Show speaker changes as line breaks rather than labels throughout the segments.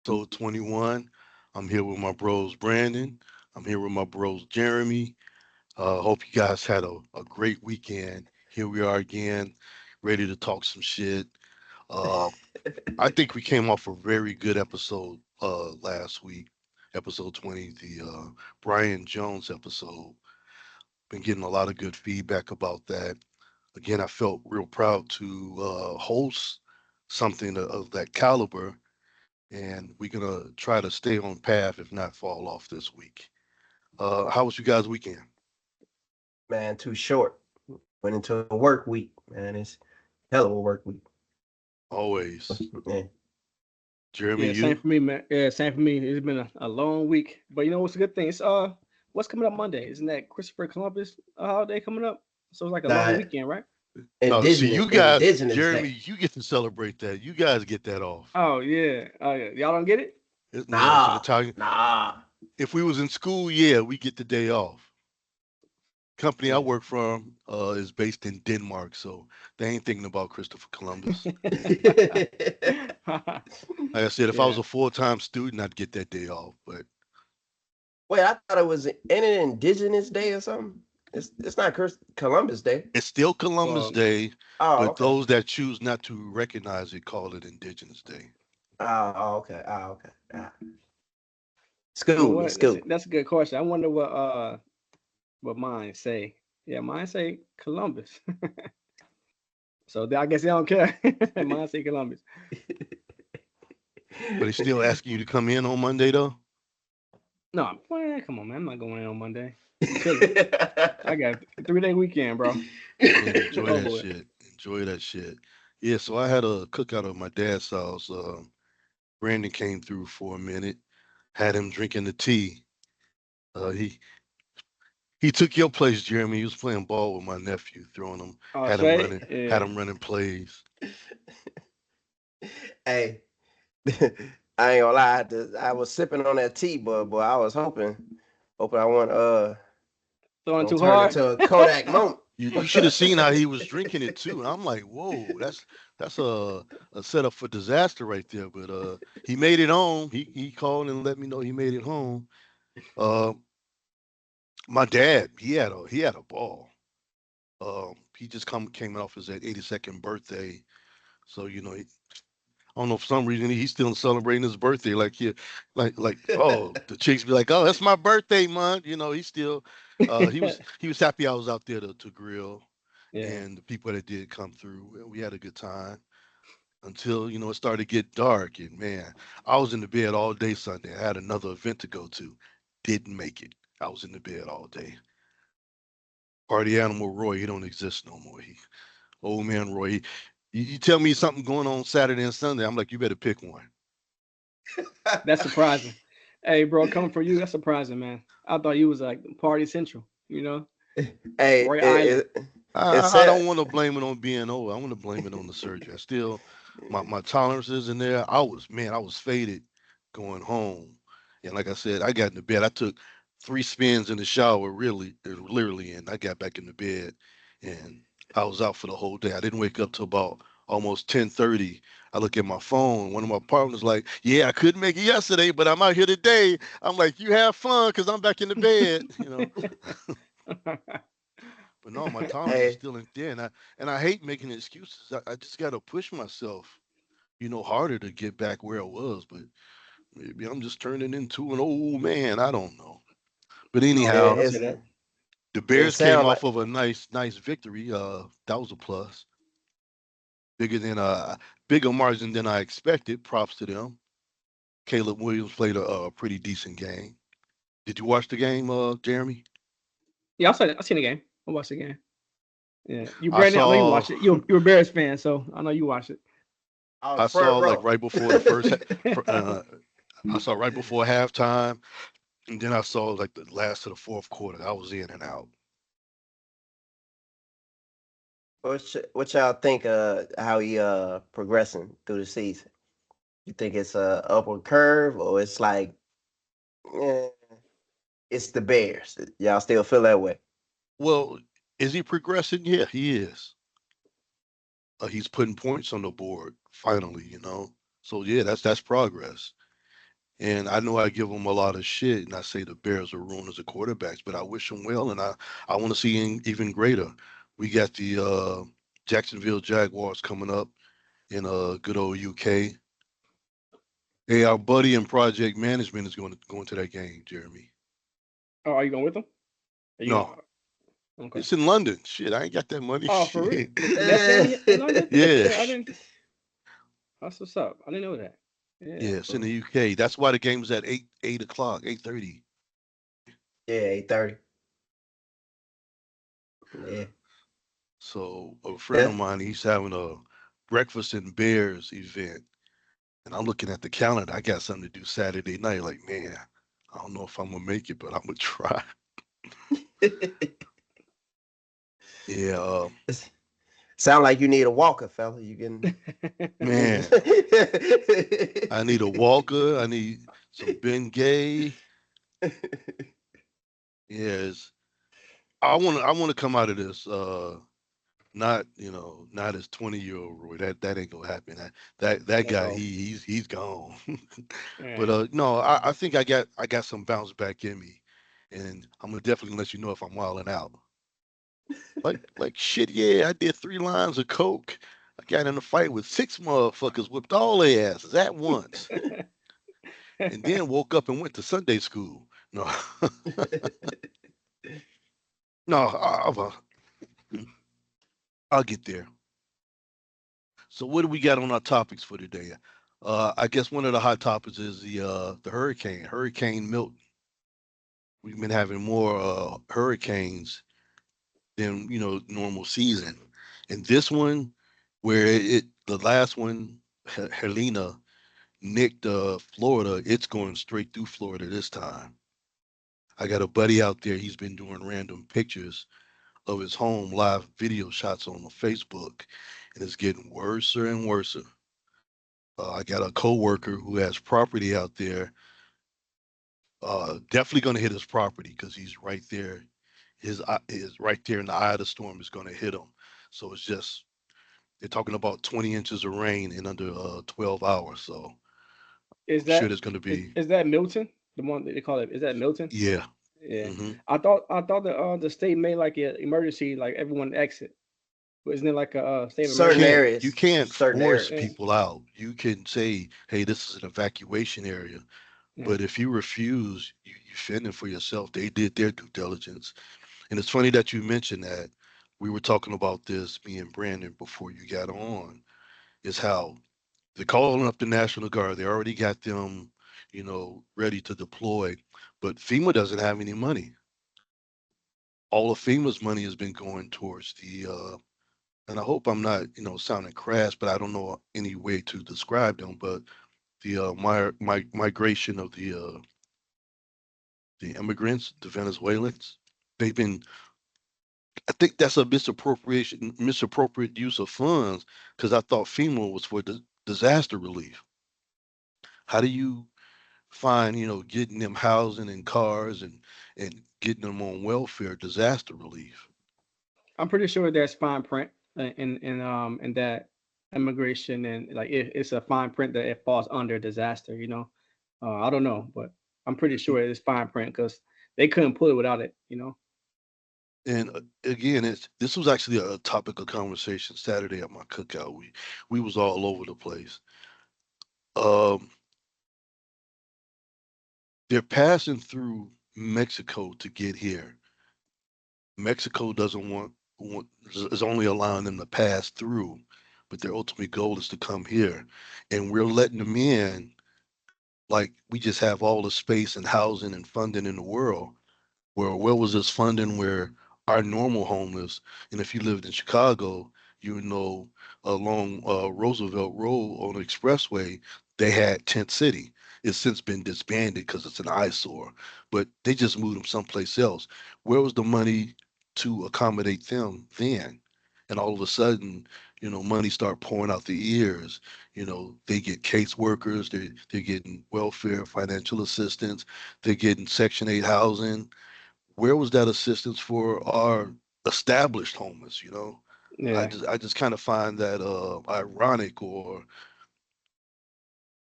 episode 21. I'm here with my bros Brandon. I'm here with my bros Jeremy. Hope you guys had a great weekend. Here we are again, ready to talk some shit. Uh, I think we came off a very good episode last week, episode 20, the Brian Jones episode. Been getting a lot of good feedback about that. Again, I felt real proud to host something of that caliber, and we're gonna try to stay on path, if not fall off this week. How was you guys' weekend?
Man, too short. Went into a work week, man. It's hell of a work week.
Always,
Yeah.
Jeremy,
Yeah, same
you?
for me, man. Yeah, same for me. It's been a long week, but you know what's a good thing? It's what's coming up Monday? Isn't that Christopher Columbus holiday coming up? So it's like a long
Nah,
weekend, right?
No, see,
indigenous
you guys,
indigenous
Jeremy,
day.
you get to celebrate that. You guys get that off.
Oh yeah. Y'all don't get it?
No, it's an
Nah,
Italian.
nah.
If we was in school, yeah, we get the day off. Company I
Yeah.
work for is based in Denmark, so they ain't thinking about Christopher Columbus. Like I said, if I was
Yeah.
a full-time student, I'd get that day off. But
Wait, I thought it was in an indigenous day or something. It's not Columbus Day.
it's still Columbus
Well,
Day,
Oh,
but
okay.
those that choose not to recognize it call it Indigenous Day.
Okay. Okay.
you know
School me,
what?
school.
That's a good question. I wonder what mine say. Yeah, mine say Columbus. So I guess they don't care. Mine say Columbus.
But they still asking you to come in on Monday, though.
No, man, come on, man. I'm not going in on Monday. I'm chilling. I got a 3-day weekend, bro.
Man,
It's
enjoy that
over with.
shit. Enjoy that shit. Yeah, so I had a cookout at my dad's house. Brandon came through for a minute, had him drinking the tea. He took your place, Jeremy. He was playing ball with my nephew, throwing him,
Oh, Shay?
had
Yeah.
him running plays.
Hey, I ain't gonna lie. I was sipping on that tea, but boy, I was hoping I want
Throwing
gonna
too
turn
hard?
into a Kodak moment.
You should have seen how he was drinking it too. And I'm like, whoa, that's a setup for disaster right there. But he made it home. He called and let me know he made it home. Uh, my dad, he had a ball. He just came off his 82nd birthday. So I don't know for some reason he's still celebrating his birthday. Like oh, the chicks be like, oh, that's my birthday month. He's still he was happy I was out there to grill,
Yeah.
and the people that did come through, we had a good time until it started to get dark. And man, I was in the bed all day Sunday. I had another event to go to, didn't make it. I was in the bed all day. Party animal Roy, he don't exist no more. Old man Roy. You tell me something going on Saturday and Sunday, I'm like, you better pick one.
That's surprising. Hey, bro, coming from you, that's surprising, man. I thought you was like party central,
Hey,
Roy Island.
it
I
said
don't want to blame it on being old. I want to blame it on the surgery. I still, my tolerances in there. I was faded going home, and like I said, I got in the bed. I took 3 spins in the shower, really, literally, and I got back in the bed, and I was out for the whole day. I didn't wake up till about almost 10:30. I look at my phone. One of my partners like, "Yeah, I couldn't make it yesterday, but I'm out here today." I'm like, "You have fun, cause I'm back in the bed." But no, my tolerance is
hey,
still in there, and I hate making excuses. I just got to push myself, harder to get back where I was. But maybe I'm just turning into an old man. I don't know. But
Oh man,
anyhow,
don't
it,
say that.
the
it
Bears came
sound like
off of a nice victory. That was a plus, bigger than bigger margin than I expected. Props to them. Caleb Williams played a pretty decent game. Did you watch the game, Jeremy?
Yeah, I seen the game. I watched the game. Yeah, you
I
Brandon, I know you
saw
watched it. You're a Bears fan, so I know you watched it.
I was
I
front
saw like
row.
right before the first. I saw right before halftime. And then I saw like the last of the fourth quarter. I was in and out.
What y'all think? How he progressing through the season? You think it's a upward curve, or it's like, eh, it's the Bears? Y'all still feel that way?
Well, is he progressing? Yeah, he is. He's putting points on the board finally. So yeah, that's progress. And I know I give them a lot of shit, and I say the Bears are ruined as a quarterbacks, but I wish them well, and I want to see even greater. We got the Jacksonville Jaguars coming up in good old UK. Hey, our buddy in project management is going to that game, Jeremy.
Oh, are you going with them? Are you
No,
going? Okay.
it's in London. Shit, I ain't got that money.
Oh, for real?
Shit.
The Mets game in London?
Yeah,
Yeah, I didn't. That's what's up. I didn't know that. Yeah,
yeah, it's in
cool.
the UK. That's why the game was at 8 o'clock, 8:30.
Yeah, 8:30. Yeah.
So a friend
Yeah.
of mine, he's having a breakfast in Bears event, and I'm looking at the calendar. I got something to do Saturday night. Like, man, I don't know if I'm gonna make it, but I'm gonna try. Yeah,
Sound like you need a walker, fella. You can.
man, I need a walker. I need some Bengay. Yes, I want to come out of this. Not not as 20-year-old Roy. That ain't gonna happen. That guy,
No.
he's gone. But
Yeah.
no, I think I got some bounce back in me, and I'm gonna definitely let you know if I'm wilding out. Like shit, yeah, I did 3 lines of coke. I got in a fight with 6 motherfuckers, whipped all their asses at once, and then woke up and went to Sunday school. No, no, I'll get there. So what do we got on our topics for today? I guess one of the hot topics is the Hurricane Milton. We've been having more hurricanes than normal season, and this one, where the last one, Helena, nicked Florida, it's going straight through Florida this time. I got a buddy out there. He's been doing random pictures of his home, live video shots on the Facebook, and it's getting worse and worse. I got a coworker who has property out there. Definitely going to hit his property because he's right there. His is right there in the eye of the storm is going to hit him. So it's just they're talking about 20 inches of rain in under 12 hours. So
Is
I'm sure
that
there's going to
is,
be
is that Milton? The one that they call it? Is that Milton?
yeah.
Yeah.
Hmm.
I thought the state made like an emergency, like everyone exit. But isn't it like a state of
certain
emergency?
You
areas.
can't
Certain
force
Yeah.
areas.
people out. You can say, hey, this is an evacuation area.
Yeah.
But if you refuse, you fending for yourself. They did their due diligence. And it's funny that you mentioned that. We were talking about this, me and Brandon, before you got on, is how they're calling up the National Guard. They already got them, ready to deploy. But FEMA doesn't have any money. All of FEMA's money has been going towards and I hope I'm not, sounding crass, but I don't know any way to describe them. But the migration of the immigrants, the Venezuelans, they've been. I think that's a misappropriate use of funds because I thought FEMA was for disaster relief. How do you find, getting them housing and cars and getting them on welfare disaster relief?
I'm pretty sure there's fine print in that immigration, and like it's a fine print that it falls under disaster. I don't know, but I'm pretty
Mm.
sure it's fine print because they couldn't pull it without it.
And again, this was actually a topic of conversation Saturday at my cookout. We was all over the place. Um, they're passing through Mexico to get here. Mexico doesn't want is only allowing them to pass through, but their ultimate goal is to come here, and we're letting them in like we just have all the space and housing and funding in the world. Where was this funding where our normal homeless, and if you lived in Chicago, you know along Roosevelt Road on the expressway, they had Tent City. It's since been disbanded because it's an eyesore, but they just moved them someplace else. Where was the money to accommodate them then? And all of a sudden, money start pouring out the ears. They get caseworkers, they're getting welfare, financial assistance, they're getting Section 8 housing. Where was that assistance for our established homeless? I
Yeah.
just I just kind of find that ironic, or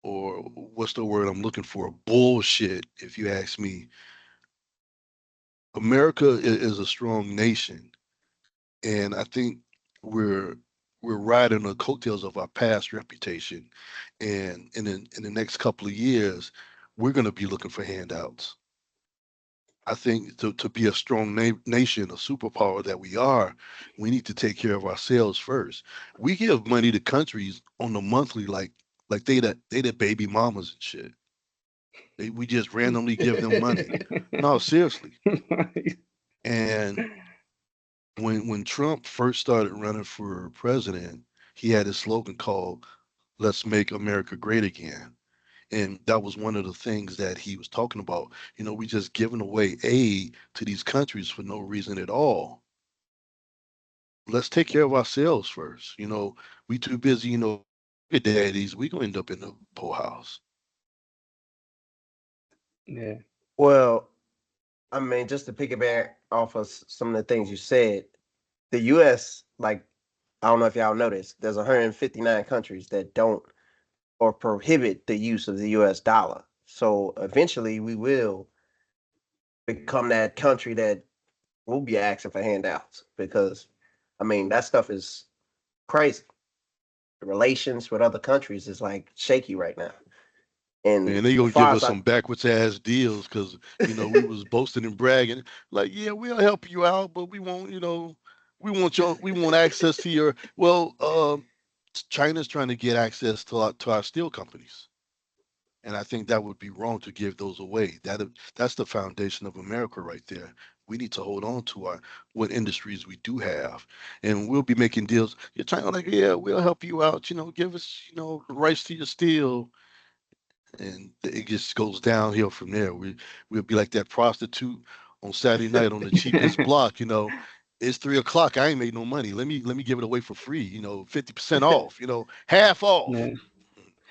or what's the word I'm looking for? Bullshit, if you ask me. America is a strong nation, and I think we're we're riding the coattails of our past reputation, and in the next couple of years, we're going to be looking for handouts. I think to be a strong nation, a superpower that we are, we need to take care of ourselves first. We give money to countries on the monthly, like they the baby mamas and shit. We just randomly give them money. No, seriously. And when Trump first started running for president, he had a slogan called "Let's make America great again." And that was one of the things that he was talking about. We just giving away aid to these countries for no reason at all. Let's take care of ourselves first. We too busy, good daddies, we gonna end up in the poorhouse.
Yeah.
Well, I mean, just to piggyback off of some of the things you said, the U.S. like I don't know if y'all noticed, there's 159 countries that don't or prohibit the use of the U.S. dollar. So eventually, we will become that country that will be asking for handouts because, I mean, that stuff is crazy. The relations with other countries is like shaky right now. And
And they
as
gonna
far
give
as
us
I,
some backwards ass deals because we was boasting and bragging, like, yeah, we'll help you out, but we want access to your China's trying to get access to our steel companies. And I think that would be wrong to give those away. That's the foundation of America right there. We need to hold on to our what industries we do have, and we'll be making deals. You're trying like, yeah, we'll help you out. Give us, rights to your steel, and it just goes downhill from there. We'll be like that prostitute on Saturday night on the cheapest block. It's 3 o'clock. I ain't made no money. Let me give it away for free. 50% off. Half off.
Yeah.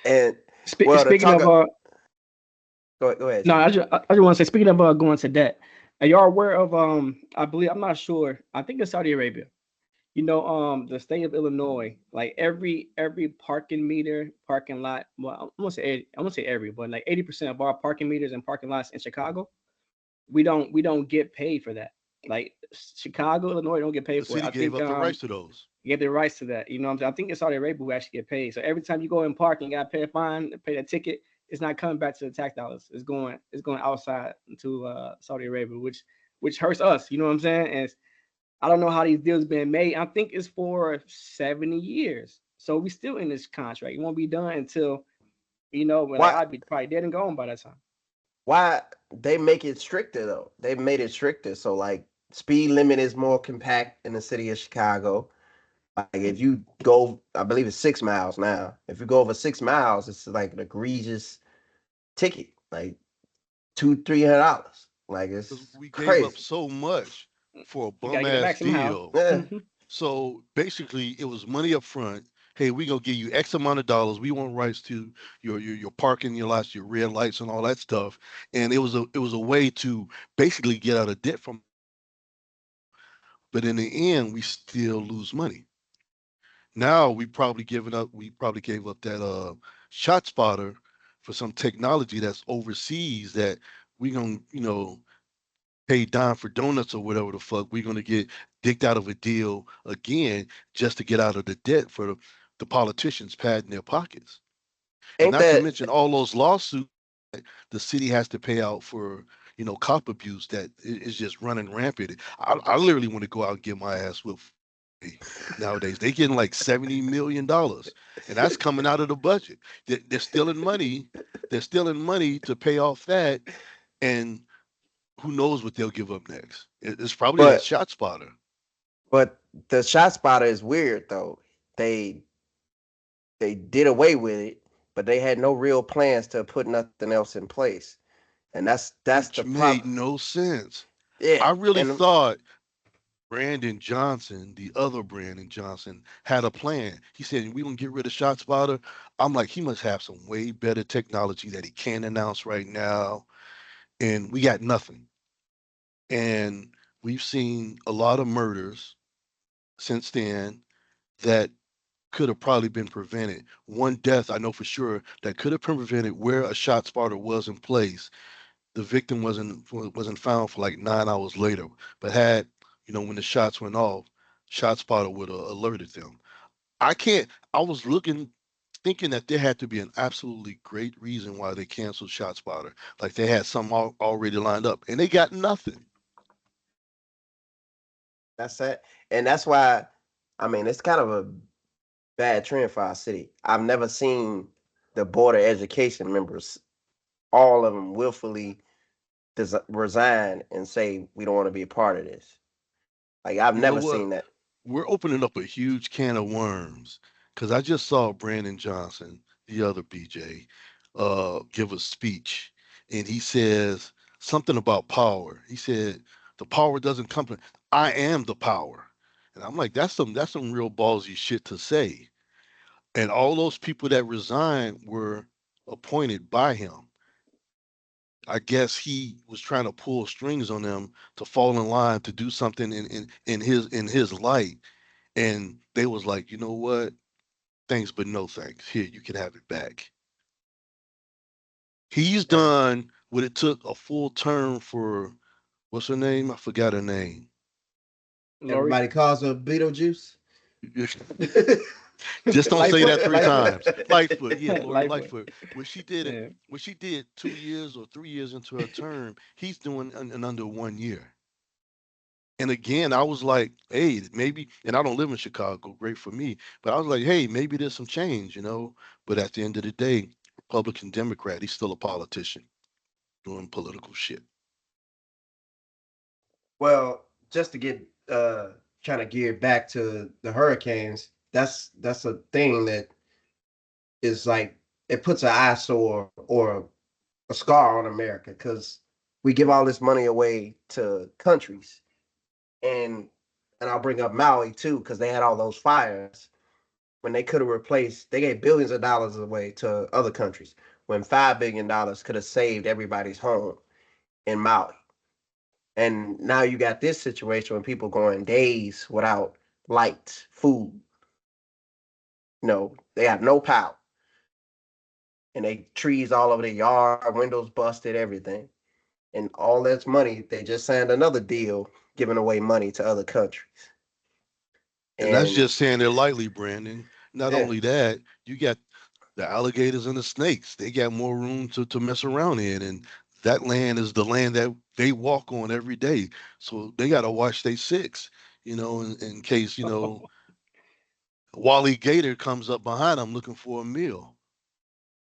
and
Spe-
well, to
speaking
talk,
of
go ahead,
no,
G.
I just want to say, speaking of going to that, are y'all aware of I believe I'm not sure. I think it's Saudi Arabia. The state of Illinois, like every parking meter, parking lot. Well, I'm gonna say every, but like 80% of our parking meters and parking lots in Chicago, we don't get paid for that. Like Chicago, Illinois don't get
The
paid for it.
city
I
gave
think
up the rights to those.
you get the rights to that. You know what I'm saying? I think it's Saudi Arabia who actually get paid. So every time you go in park and you gotta pay a fine, pay that ticket, it's not coming back to the tax dollars. It's going outside to Saudi Arabia, which hurts us. You know what I'm saying? And I don't know how these deals been made. I think it's for 70 years. So we still in this contract. It won't be done until when like
Why
I'd be probably dead and gone by that time.
why they make it stricter though? They made it stricter. So like speed limit is more compact in the city of Chicago. Like if you go, I believe it's 6 miles now. If you go over 6 miles, it's like an egregious ticket, like $200-300. Like
Because
it's
we gave up
crazy.
so much for a
You gotta
bum
get it
ass
back somehow.
deal.
Yeah.
Hmm.
So basically, it was money up front. Hey, we gonna give you X amount of dollars. We want rights to your parking, your lots, your red lights, and all that stuff. And it was a way to basically get out of debt from. But in the end, we still lose money. Now we probably gave up that shot spotter for some technology that's overseas that we gonna pay dime for donuts or whatever the fuck. We're gonna get dicked out of a deal again just to get out of the debt for the politicians padding their pockets. And
Ain't
not to
that
mention all those lawsuits the city has to pay out for cop abuse that is just running rampant. I literally want to go out and get my ass whipped nowadays. They getting like $70 million, and that's coming out of the budget. They're stealing money. They're stealing money to pay off that, and who knows what they'll give up next? It's probably that
but
shot spotter.
but the shot spotter is weird though. They they did away with it, but they had no real plans to put nothing else in place. And that's the
Which
problem.
made no sense.
Yeah.
I really
And
thought Brandon Johnson, the other Brandon Johnson, had a plan. He said, "We gonna get rid of ShotSpotter." I'm like, he must have some way better technology that he can't announce right now, and we got nothing. And we've seen a lot of murders since then that could have probably been prevented. One death I know for sure that could have been prevented where a shot spotter was in place. The victim wasn't found for like 9 hours later, but had when the shots went off, shot spotter would have alerted them. I can't. I was looking, thinking that there had to be an absolutely great reason why they canceled ShotSpotter. Like they had some already lined up, and they got nothing.
That's it. And that's why, I mean, it's kind of a bad trend for our city. I've never seen the Board of Education members, all of them willfully resign and say, we don't want to be a part of this. Like, I've
You know
never
what?
seen that.
We're opening up a huge can of worms because I just saw Brandon Johnson, the other BJ, give a speech, and he says something about power. He said, "The power doesn't come from I am the power," and I'm like, that's some real ballsy shit to say. And all those people that resigned were appointed by him. I guess he was trying to pull strings on them to fall in line to do something in his light, and they was like, you know what? Thanks, but no thanks. Here, you can have it back. He's
And
done what it took a full term for what's her name? I forgot her name.
Lori.
everybody calls her Beetlejuice.
Just don't say that
Lightfoot.
three
Lightfoot.
times. Lightfoot, yeah, Lori
Lightfoot.
Lightfoot. What she did it,
Yeah.
what she did 2 years or 3 years into her term, he's doing in under 1 year. And again, I was like, hey, maybe, and I don't live in Chicago, great for me, but I was like, hey, maybe there's some change. But at the end of the day, Republican, Democrat, he's still a politician doing political shit.
Well, just to get trying to gear back to the hurricanes, that's a thing that is like it puts an eyesore or a scar on America because we give all this money away to countries, and I'll bring up Maui too because they had all those fires when they could have replaced. They gave billions of dollars away to other countries when $5 billion could have saved everybody's home in Maui. And now you got this situation when people going days without lights, food. They have no power, and they trees all over the yard, windows busted, everything. And all that's money. They just signed another deal giving away money to other countries.
And that's
And
just saying it lightly, Brandon. Not
yeah,
only that, you got the alligators and the snakes. They got more room to mess around in. And that land is the land that they walk on every day. So they got to watch their six, in case, Wally Gator comes up behind them looking for a meal.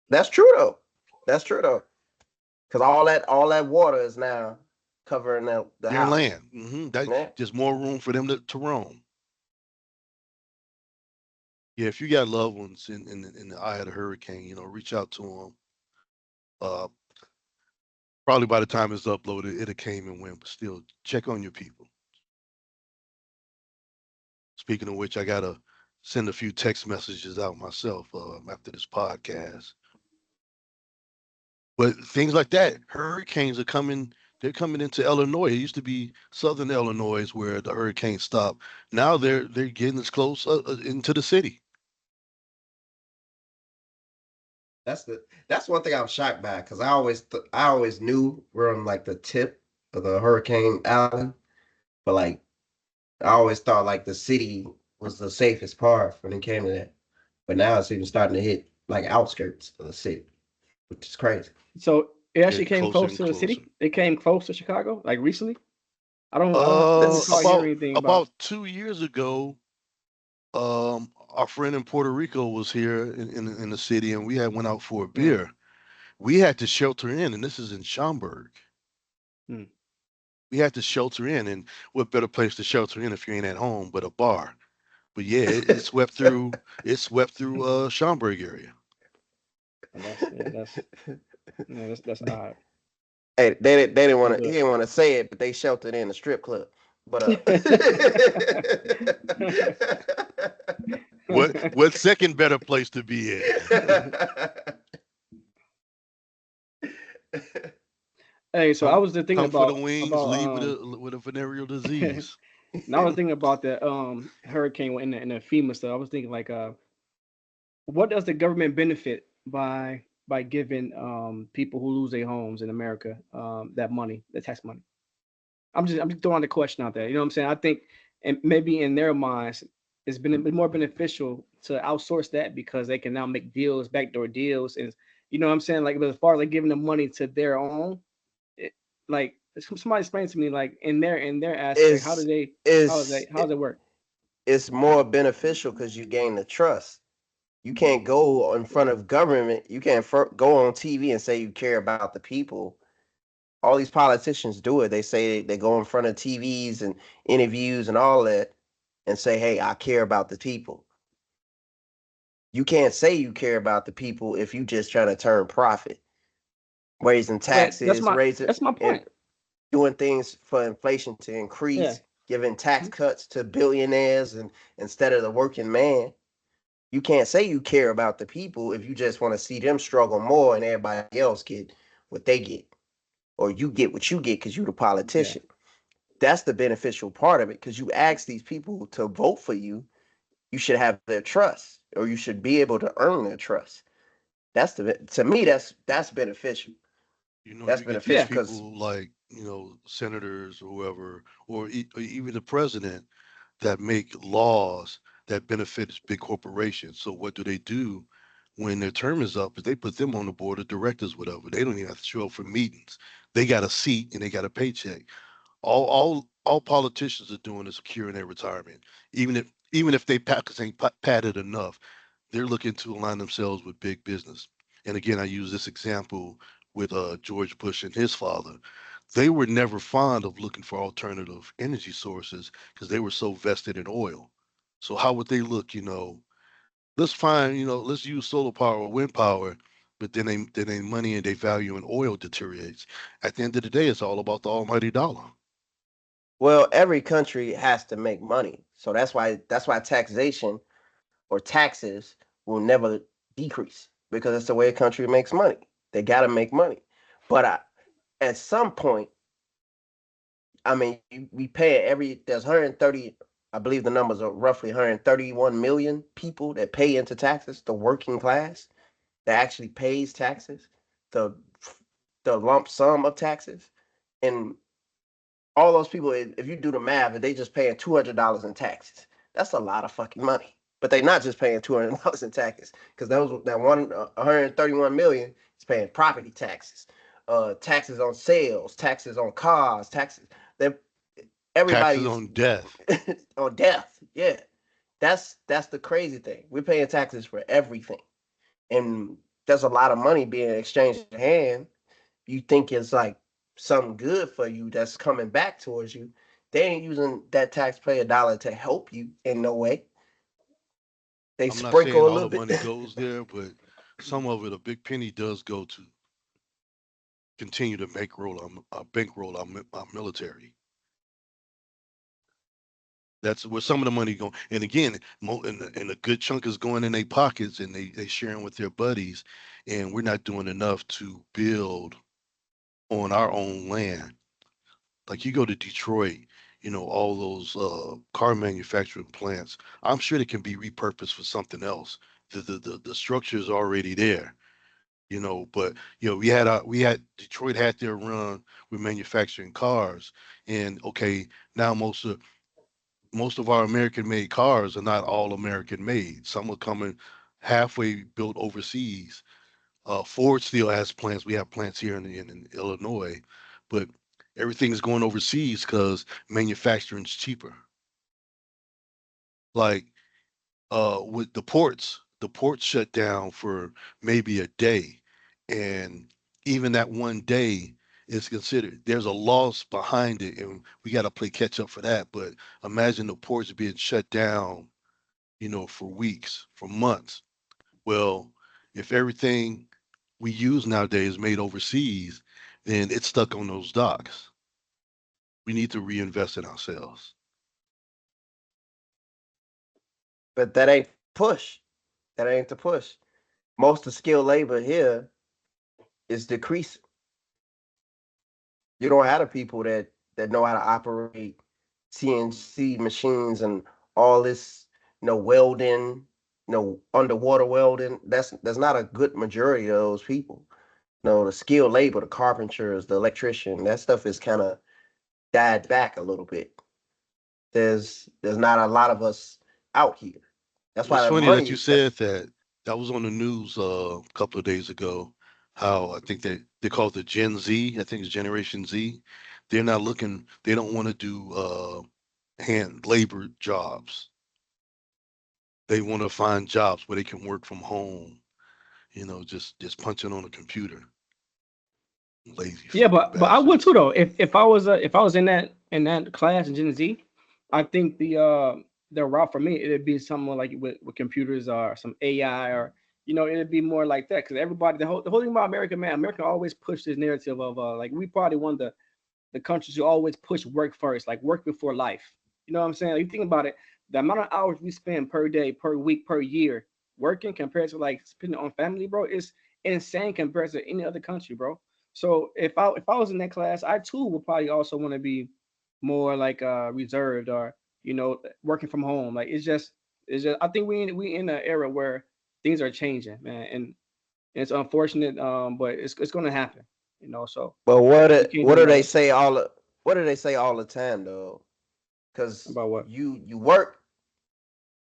that's true though. That's true though. Because all that water is now covering the
Their
house.
land. That
Yeah.
just more room for them to roam. Yeah, if you got loved ones in the eye of the hurricane, reach out to them. Uh, Probably by the time it's uploaded, it'll came and went, but still check on your people. Speaking of which, I gotta send a few text messages out myself after this podcast. But things like that, hurricanes are coming. They're coming into Illinois. It used to be southern Illinois where the hurricane stopped. Now they're getting as close into the city.
That's one thing I'm shocked by because I always knew we're on like the tip of the hurricane alley, but like I always thought like the city was the safest part when it came to that. But now it's even starting to hit like outskirts of the city, which is crazy.
So it actually
Getting
came
closer
close
and
to the
closer.
city. It came close to Chicago, like recently. I don't recall
That's
hearing
About
anything about.
about 2 years ago, our friend in Puerto Rico was here in the city, and we had went out for a
Mm,
beer. We had to shelter in, and this is in Schaumburg.
mm.
We had to shelter in, and what better place to shelter in if you ain't at home but a bar? But yeah, it swept through Schaumburg area.
And that's odd.
Hey, they didn't want to. He
But
didn't want to say it, but they sheltered in the strip club. But
What second better place to be at?
hey, so I
Come
was just thinking
come for the
about
wings, leave with a venereal disease.
now I was thinking about the hurricane in the FEMA stuff. I was thinking like what does the government benefit by giving people who lose their homes in America that money, the tax money? I'm just throwing the question out there. You know what I'm saying? I think, and maybe in their minds, it's been a bit more beneficial to outsource that because they can now make deals, backdoor deals, and you know what I'm saying. Like, but as far as like giving the money to their own, it, like somebody explain to me, like in their aspect,
Is
how does it work?
it's more beneficial because you gain the trust. You can't go in front of government. You can't go on TV and say you care about the people. All these politicians do it. They say they go in front of TVs and interviews and all that and say, "Hey, I care about the people." You can't say you care about the people if you just trying to turn profit, raising
But that's
taxes,
my
raising
that's my
and
point.
doing things for inflation to
Yeah.
increase, giving tax
Mhm.
cuts to billionaires and instead of the working man. You can't say you care about the people if you just want to see them struggle more and everybody else get what they get, or you get what you get because you're the
Yeah.
politician. That's the beneficial part of it because you ask these people to vote for you. You should have their trust, or you should be able to earn their trust. That's the to me that's beneficial.
You know,
That's
you get these
beneficial
Yeah.
because
people like, senators or whoever, or even the president that make laws that benefits big corporations. So what do when their term is up? Is they put them on the board of directors, whatever. They don't even have to show up for meetings. They got a seat and they got a paycheck. All politicians are doing is securing their retirement. Even if they packers ain't padded enough, they're looking to align themselves with big business. And again, I use this example with George Bush and his father. They were never fond of looking for alternative energy sources because they were so vested in oil. So how would they look? Let's use solar power or wind power, but then they money and they value in oil deteriorates. At the end of the day, it's all about the almighty dollar.
well, every country has to make money, so that's why taxation or taxes will never decrease because it's the way a country makes money. They got to make money, but at some point, I mean, we pay every there's 130. I believe the numbers are roughly 131 million people that pay into taxes. The working class that actually pays taxes, the the lump sum of taxes, and all those people. If you do the math, if they just paying $200 in taxes, that's a lot of fucking money. But they're not just paying $200 in taxes because that 131 million is paying property taxes, taxes on sales, taxes on cars, taxes. They
Taxes
everybody's
on death.
on death. Yeah, that's the crazy thing. We're paying taxes for everything, and there's a lot of money being exchanged hand. You think it's like something good for you that's coming back towards you. They ain't using that taxpayer dollar to help you in no way. They
I'm not saying
sprinkle a
all
little
the
bit.
money goes there, but some of it, a big penny does go to continue to bankroll our military. That's where some of the money go. And again, and a good chunk is going in their pockets, and they sharing with their buddies. And we're not doing enough to build on our own land. Like you go to Detroit, all those car manufacturing plants. I'm sure they can be repurposed for something else. The structure is already there. But we had Detroit had their run with manufacturing cars, and okay, now most of our American made cars are not all American made. Some are coming halfway built overseas. Ford still has plants. We have plants here in Illinois, but everything's going overseas because manufacturing's cheaper. Like with the ports shut down for maybe a day, and even that one day is considered. There's a loss behind it, and we got to play catch up for that. But imagine the ports being shut down for weeks, for months. Well, if everything we use nowadays is made overseas, then it's stuck on those docks. We need to reinvest in ourselves.
But that ain't push. That ain't the push. Most of skilled labor here is decreasing. You don't have the people that know how to operate CNC machines and all this, welding. underwater welding. That's not a good majority of those people. The skilled labor, the carpenters, the electrician, that stuff is kind of died back a little bit. There's not a lot of us out here. That's
It's
why the
funny that you
money. That's
said that. That was on the news a couple of days ago. How I think they call it the Gen Z. I think it's Generation Z. They're not looking. They don't want to do hand labor jobs. They want to find jobs where they can work from home. Just punching on a computer. Lazy
Yeah,
fucking
but I would too
bastards.
though. If I was in that class in Gen Z, I think the route for me it'd be something like with computers or some AI or it'd be more like that because everybody the whole thing about America, man, America always pushed this narrative of like we probably one of the countries who always push work first, like work before life. You know what I'm saying? Like, you think about it, the amount of hours we spend per day, per week, per year working compared to like spending on family, bro, is insane compared to any other country, bro. So if I was in that class, I too would probably also want to be more like reserved or working from home. Like it's just I think we in an era where things are changing, man, and it's unfortunate, but it's gonna happen, So
But
we can't
what
do
do
nothing
they
else
say what do they say all the time though? Because
about what.
you work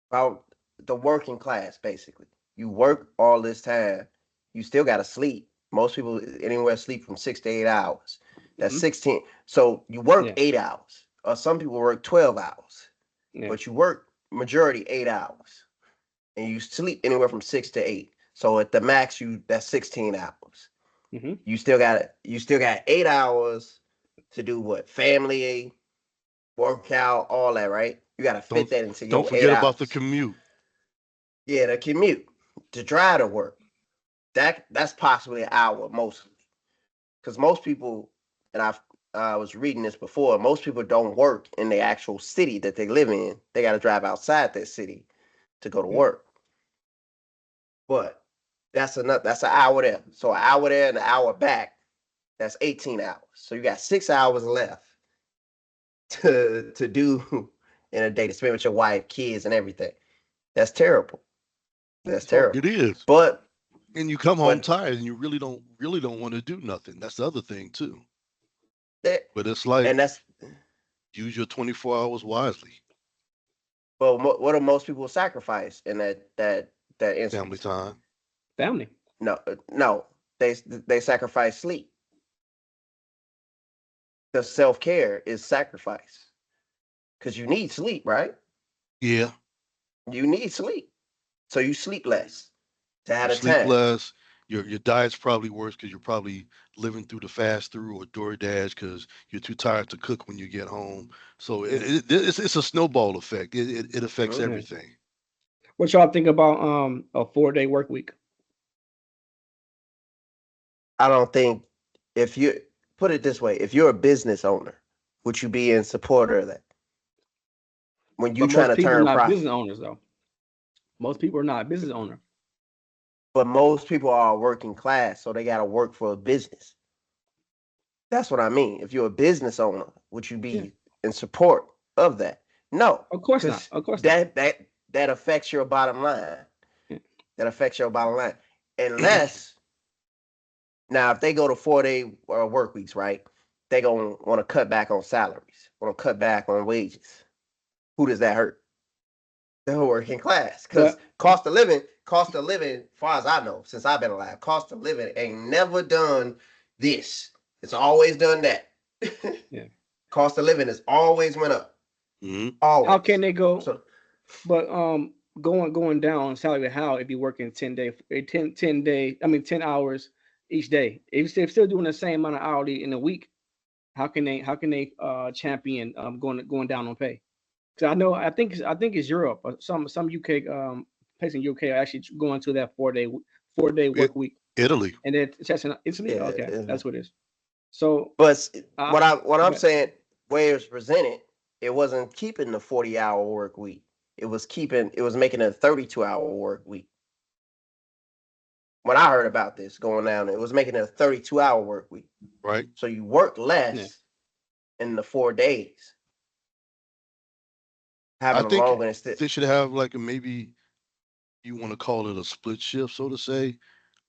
about the working class basically. You work all this time, you still got to sleep. Most people anywhere sleep from 6 to 8 hours. That's
Hmm.
16. So you work
Yeah,
8 hours, or some people work 12 hours,
yeah.
but you work majority 8 hours, and you sleep anywhere from 6 to 8. So at the max, that's 16 hours.
Hmm.
You still got 8 hours to do what? Family, workout, all that, right? You got to fit
Don't
that into
don't
your eight
forget about the
hours.
commute.
Yeah, the commute to drive to work. That's possibly an hour mostly, because most people, and I was reading this before. Most people don't work in the actual city that they live in. They got to drive outside that city to go to
Yeah.
work. But that's an hour there. So an hour there and an hour back. That's 18 hours. So you got 6 hours left to do in a day to spend with your wife, kids, and everything. That's terrible. That's
It's horrible.
It
terrible.
is.
But
And you come home
but
tired and you really don't want to do nothing. That's the other thing too.
that
But it's like
and that's
use your 24 hours wisely.
well, what do most people sacrifice in that
Family
instance?
time.
Family.
No, no, they sacrifice sleep. The self care is sacrifice because you need sleep, right?
Yeah.
You need sleep, so you sleep less to
You
have the
sleep
time.
less. Your diet's probably worse because you're probably living through the fast through or DoorDash because you're too tired to cook when you get home. So it's a snowball effect. It affects
Mhm.
Yeah.
everything.
What y'all think about a 4 day work week?
I don't think if you put it this way, if you're a business owner, would you be in support of that when you
But
trying
most
to
people are
turn
not
profit?
business owners though. Most people are not business owner.
But most people are working class, so they got to work for a business. That's what I mean. If you're a business owner, would you
Yeah.
be in support of that? No,
Of course not.
because
Of course not.
that affects your bottom line.
Yeah.
That affects your bottom line. Unless now, if they go to 4 day work weeks, right? They gonna want to cut back on salaries, want to cut back on wages. Who does that hurt? The working class, because
But
cost of living, as far as I know, since I've been alive, cost of living ain't never done this. It's always done that.
yeah.
Cost of living has always went up,
Hmm.
How can
always.
they go?
So
But going down salary how if you working 10 day, I mean 10 hours each day. If they're still doing the same amount of hourly in a week, how can they champion going down on pay? Because I think it's Europe or some UK place in UK are actually going to that 4 day
It,
work week,
Italy.
and then it's just in Italy.
yeah,
Okay, that's what it is. So
but
uh,
what I'm
okay,
saying, where it was presented, it wasn't keeping the 40-hour work week. It was making a 32-hour work week. When I heard about this going down, it was making it a 32-hour work week.
Right?
So you work
yeah,
less in the 4 days,
I
having a
think
longer instead.
they should have like a maybe you want to call it a split shift, so to say,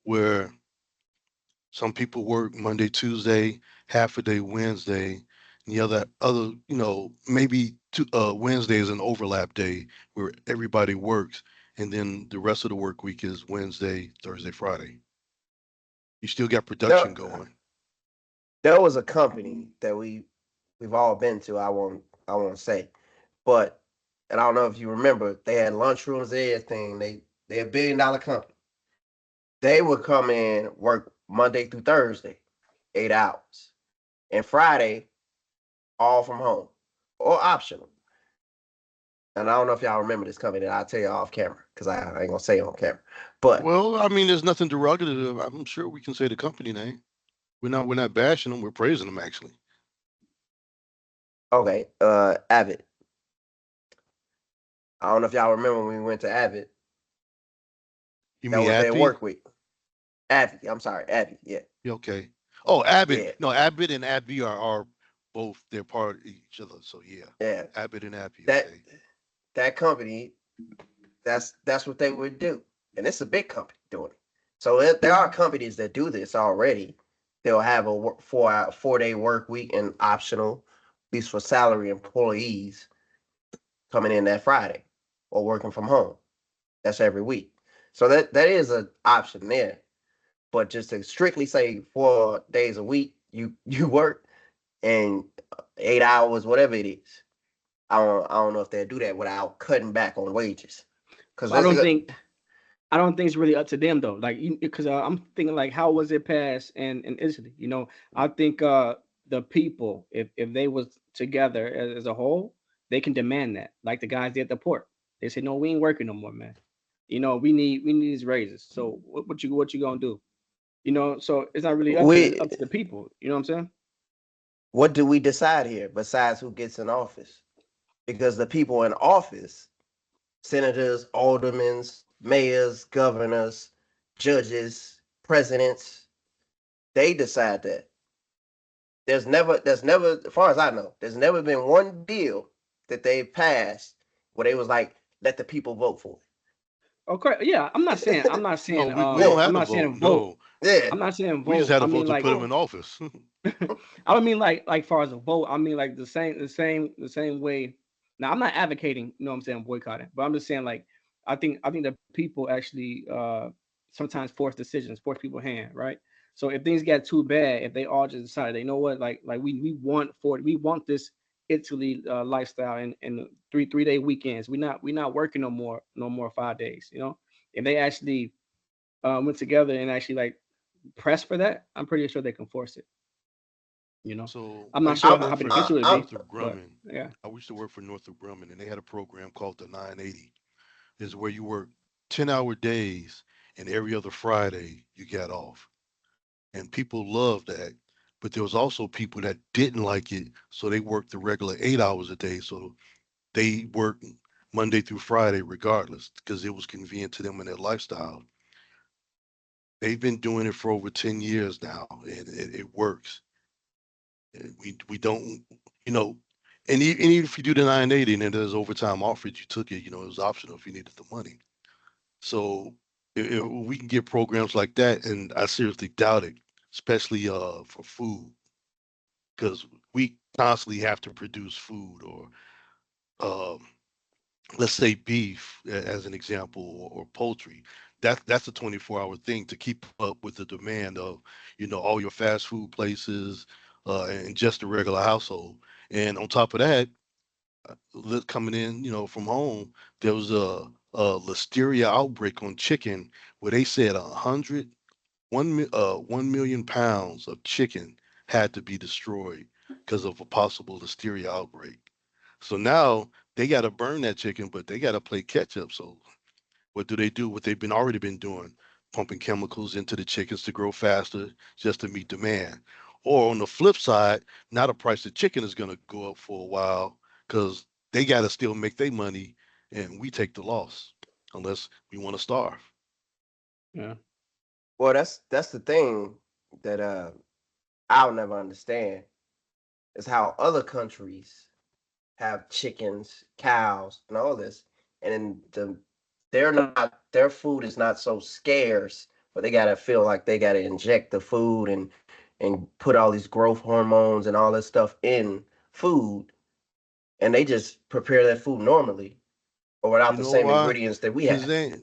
where some people work Monday, Tuesday, half a day Wednesday, and the other, maybe Wednesday is an overlap day where everybody works, and then the rest of the work week is Wednesday, Thursday, Friday. You still got
There,
production going.
there was a company that we've all been to. I won't say, but and I don't know if you remember, they had lunchrooms, everything. They a $1 billion company. They would come in, work Monday through Thursday, 8 hours, and Friday all from home or optional. And I don't know if y'all remember this company. I'll tell you off camera because I ain't gonna say it on camera. But
Well, I mean, there's nothing derogative. I'm sure we can say the company name. We're not bashing them. We're praising them actually.
okay, Avid. I don't know if y'all remember when we went to Avid.
You
That
mean
was their
AbbVie?
work week. Avid. I'm sorry, Avid. Yeah,
Yeah, okay. Oh, Abbott.
yeah,
No, Abbott and AbbVie are both they're part of each other. So yeah,
yeah.
Abbott and AbbVie.
That
Okay.
that company, that's what they would do, and it's a big company doing it. So there are companies that do this already. They'll have a 4-day work week and optional, at least for salary employees, coming in that Friday or working from home. That's every week. So that is an option there. But just to strictly say 4 days a week you work and 8 hours, whatever it is, I don't know if they'll do that without cutting back on wages. Because
But I
that's
don't think I don't think it's really up to them though. Like, because I'm thinking like, how was it passed in Italy? I think the people, if they was together as a whole, they can demand that. Like the guys did at the port, they said, no, we ain't working no more, man. We need these raises. So what you gonna do? So it's not really up to
we
up to the people. You know what I'm saying?
what do we decide here besides who gets in office? Because the people in office, senators, aldermen, mayors, governors, judges, presidents, they decide that. There's never, as far as I know, there's never been one bill that they passed where they was like, let the people vote for
Okay, yeah. I'm not
No,
saying
we don't
I'm
have to
not
vote.
saying vote.
No,
it.
I'm not saying
we just
vote.
had
I
to vote
mean
to
like
put them
Yeah.
in office.
I don't mean like far as a vote. I mean like the same way. Now I'm not advocating, what I'm saying, boycotting, but I'm just saying like I think the people actually sometimes force decisions, force people's hand, right? So if things get too bad, if they all just decide, they know what, like we want this Italy lifestyle and three-day weekends. We not working no more 5 days. If they actually went together and actually like press for that, I'm pretty sure they can force it. You know,
So
I'm
I
not
used to
sure
I'm,
how
work for
beneficial it'd be,
Northrop
but
Grumman.
yeah.
I used to work for Northrop Grumman, and they had a program called the 980. Is where you work 10-hour days, and every other Friday you got off. And people loved that. But there was also people that didn't like it, so they worked the regular 8 hours a day. So they worked Monday through Friday regardless, because it was convenient to them in their lifestyle. They've been doing it for over 10 years now, and it works. We don't, you know, and even if you do the 980 and then there's overtime offered, you took it, it was optional if you needed the money. So if we can get programs like that, and I seriously doubt it, especially for food, because we constantly have to produce food or um, let's say beef as an example, or poultry. That's a 24-hour thing to keep up with the demand of all your fast food places and just the regular household. And on top of that, coming in from home, there was a listeria outbreak on chicken where they said 1 million pounds of chicken had to be destroyed because of a possible listeria outbreak. So now they got to burn that chicken, but they got to play catch up. So what do they do? What they've been already been doing, pumping chemicals into the chickens to grow faster just to meet demand. Or on the flip side, now the price of chicken is going to go up for a while because they got to still make their money, and we take the loss unless we want to starve.
Yeah.
well, that's the thing that I'll never understand is how other countries have chickens, cows, and all this, and then their food is not so scarce, but they gotta feel like they gotta inject the food and put all these growth hormones and all this stuff in food, and they just prepare that food normally or without
You
the
know
same
why?
ingredients that we
Because
have.
they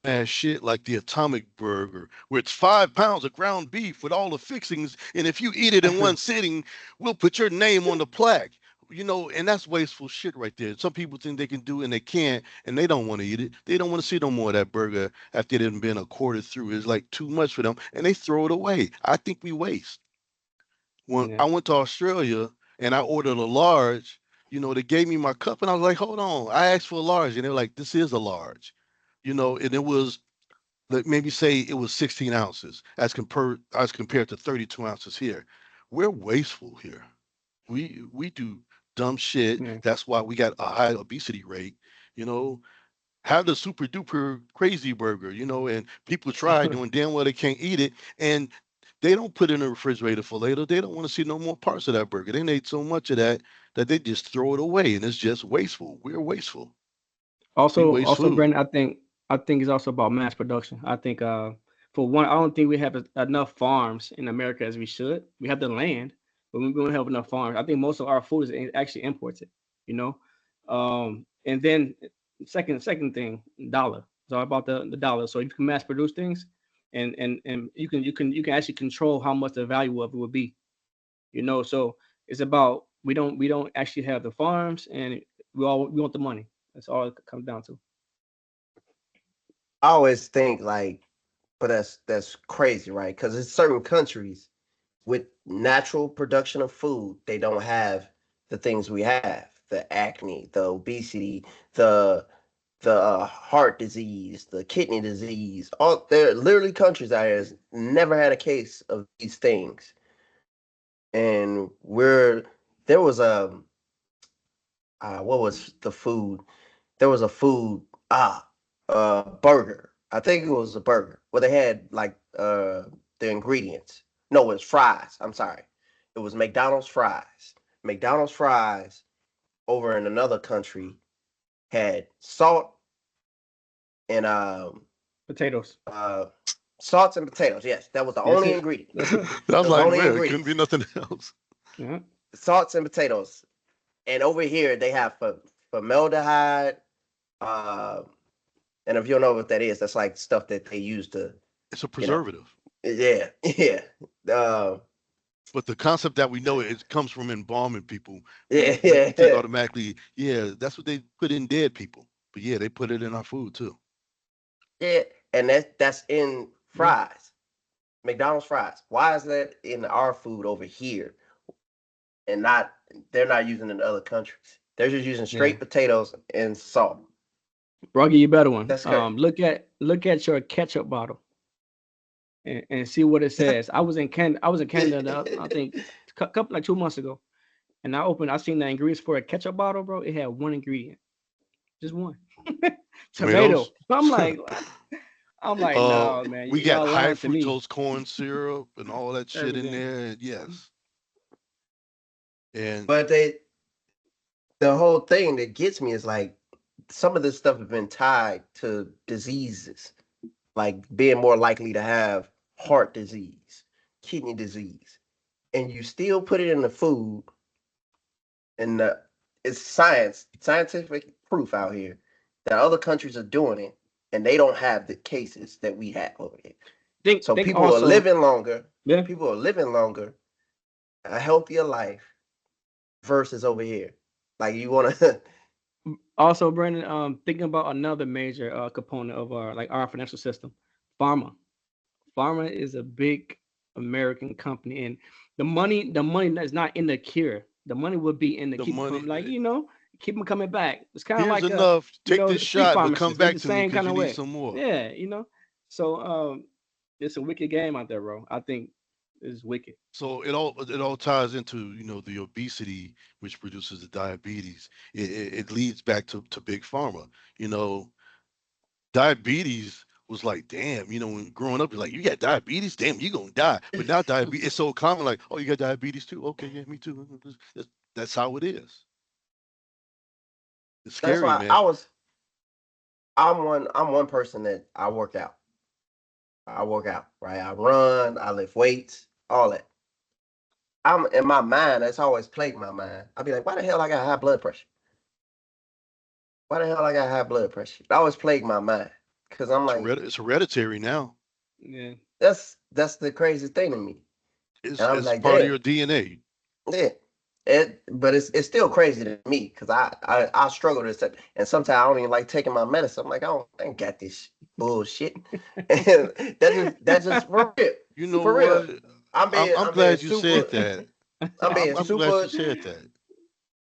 ass shit like the atomic burger, where it's 5 pounds of ground beef with all the fixings, and if you eat it in one sitting, we'll put your name on the plaque. And that's wasteful shit right there. Some people think they can do it and they can't, and they don't want to eat it. They don't want to see no more of that burger after it had been a quarter through. It's like too much for them, and they throw it away. I think we waste. When
Yeah.
I went to Australia and I ordered a large, they gave me my cup, and I was like, hold on. I asked for a large, and they were like, this is a large. And it was, let maybe say it was 16 ounces as compared to 32 ounces here. We're wasteful here. We do dumb shit.
Yeah.
That's why we got a high obesity rate. You know, have the super duper crazy burger, and people try doing damn well they can't eat it, and they don't put it in the refrigerator for later. They don't want to see no more parts of that burger. They ate so much of that they just throw it away, and it's just wasteful. We're wasteful. We waste
Also,
food.
Brandon, I think it's also about mass production. I think for one, I don't think we have enough farms in America as we should. We have the land, but we don't have enough farms. I think most of our food is actually imported. You know, and then second thing, dollar. It's all about the dollar. So if you can mass produce things, and you can actually control how much the value of it would be. So it's about we don't actually have the farms, and we want the money. That's all it comes down to.
I always think like, but that's crazy, right? Because in certain countries with natural production of food, they don't have the things we have: the acne, the obesity, the heart disease, the kidney disease. All there are literally countries out here has never had a case of these things, and there was a what was the food? There was a food burger. I think it was a burger where they had like the ingredients. No, it was fries. I'm sorry, it was McDonald's fries. McDonald's fries over in another country had salt and
Potatoes.
uh salts and potatoes. Yes, that was the
That's
only
it.
ingredient.
That's it.
I was
Those
like,
only
man, it couldn't
ingredients.
be nothing else.
Yeah.
Salts and potatoes. And over here they have formaldehyde. Uh, and if you don't know what that is, that's like stuff that they use to,
It's a
you know,
preservative.
yeah, yeah, uh,
But the concept that we know it comes from embalming people,
yeah,
we think
yeah,
automatically, yeah, that's what they put in dead people. But yeah, they put it in our food too.
yeah. And that's in
Yeah.
fries, McDonald's fries. Why is that in our food over here and not? They're not using it in other countries. They're just using
Yeah.
straight potatoes and salt.
Bro, I'll give you a better one.
That's crazy.
Look at your ketchup bottle and see what it says. I was in Canada. I think couple like 2 months ago, and I seen the ingredients for a ketchup bottle, bro. It had one ingredient, just one, tomato.
Tomatoes.
I'm like, what? I'm like,
uh,
no, man,
we got
y'all
high
lying to me.
fructose corn syrup and all that shit in
Everything.
there. Yes, and
But the whole thing that gets me is like some of this stuff has been tied to diseases, like being more likely to have heart disease, kidney disease, and you still put it in the food, and it's scientific proof out here that other countries are doing it, and they don't have the cases that we have over here.
Think
So
think
people are
also,
living longer.
yeah.
People are living longer, a healthier life versus over here. Like you want to,
Also, Brandon, thinking about another major component of our financial system, pharma. Pharma is a big American company, and the money that's not in the cure. The money would be in the
the
keep
money.
coming, like keep them coming back. It's kind of
Here's
like
enough. Take this
street
shot, but come
pharmacists. It's
back
the
to me
same
because
kind
you
of
need
way.
some more.
Yeah. So it's a wicked game out there, bro. I think it's wicked.
So it all ties into the obesity, which produces the diabetes. It leads back to big pharma. You know, diabetes was like, damn. When growing up, you're like, you got diabetes, damn, you gonna die. But now diabetes, it's so common. Like, oh, you got diabetes too? Okay, yeah, me too. That's how it is. It's
that's
scary,
why
man.
I'm one person that I work out. I work out, right? I run, I lift weights, all that. I'm in my mind, that's always plagued my mind. I'll be like, why the hell I got high blood pressure? Why the hell I got high blood pressure? It always plagued my mind. Cause I'm like,
It's hereditary now.
Yeah.
that's the craziest thing to me. And I'm
It's
like,
part of
damn,
your DNA.
yeah. But it's still crazy to me because I struggle to accept, and sometimes I don't even like taking my medicine. I'm like, I ain't got this bullshit. And that's just for real.
You know
For real.
what?
I'm being
I'm
I'm being
glad you said
super
that.
I'm being
I'm glad you
super
said that.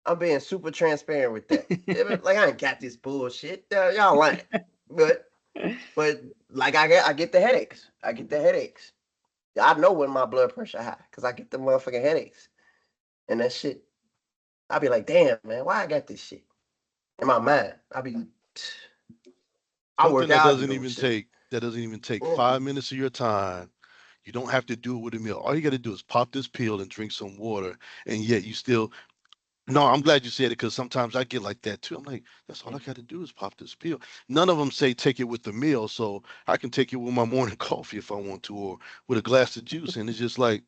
I'm being super transparent with that. Like I ain't got this bullshit. Y'all lying. But but like I get the headaches. I get the headaches. I know when my blood pressure high because I get the motherfucking headaches. And that shit, I be like, damn man, why I got this shit in my mind? I be I
Something
work out, I do
doesn't
those
even
shit.
take
Mm.
5 minutes of your time. You don't have to do it with a meal. All you got to do is pop this pill and drink some water, and yet you still. No, I'm glad you said it because sometimes I get like that too. I'm like, that's all I got to do is pop this pill. None of them say take it with the meal, so I can take it with my morning coffee if I want to, or with a glass of juice. And it's just like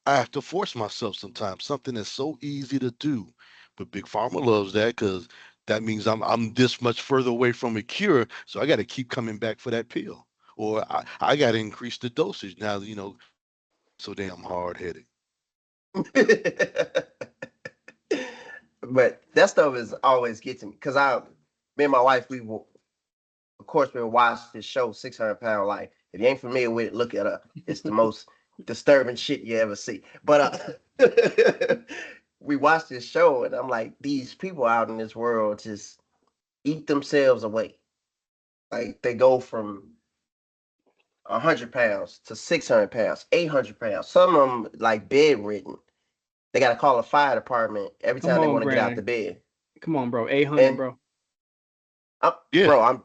I have to force myself sometimes. Something that's so easy to do, but Big Pharma loves that because that means I'm this much further away from a cure, so I got to keep coming back for that pill, or I got to increase the dosage now. So damn hard headed.
But that stuff is always gets me because me and my wife, of course, we watched this show, 600 Pound Life. If you ain't familiar with it, look it up. It's the most disturbing shit you ever see. But we watched this show, and I'm like, these people out in this world just eat themselves away. Like they go from 100 pounds to 600 pounds, 800 pounds. Some of them like bedridden. They got to call a fire department every
Come
time they
on,
want to get out the
Brandon.
bed.
Come on, bro. 800,
And
bro.
Yeah,
bro,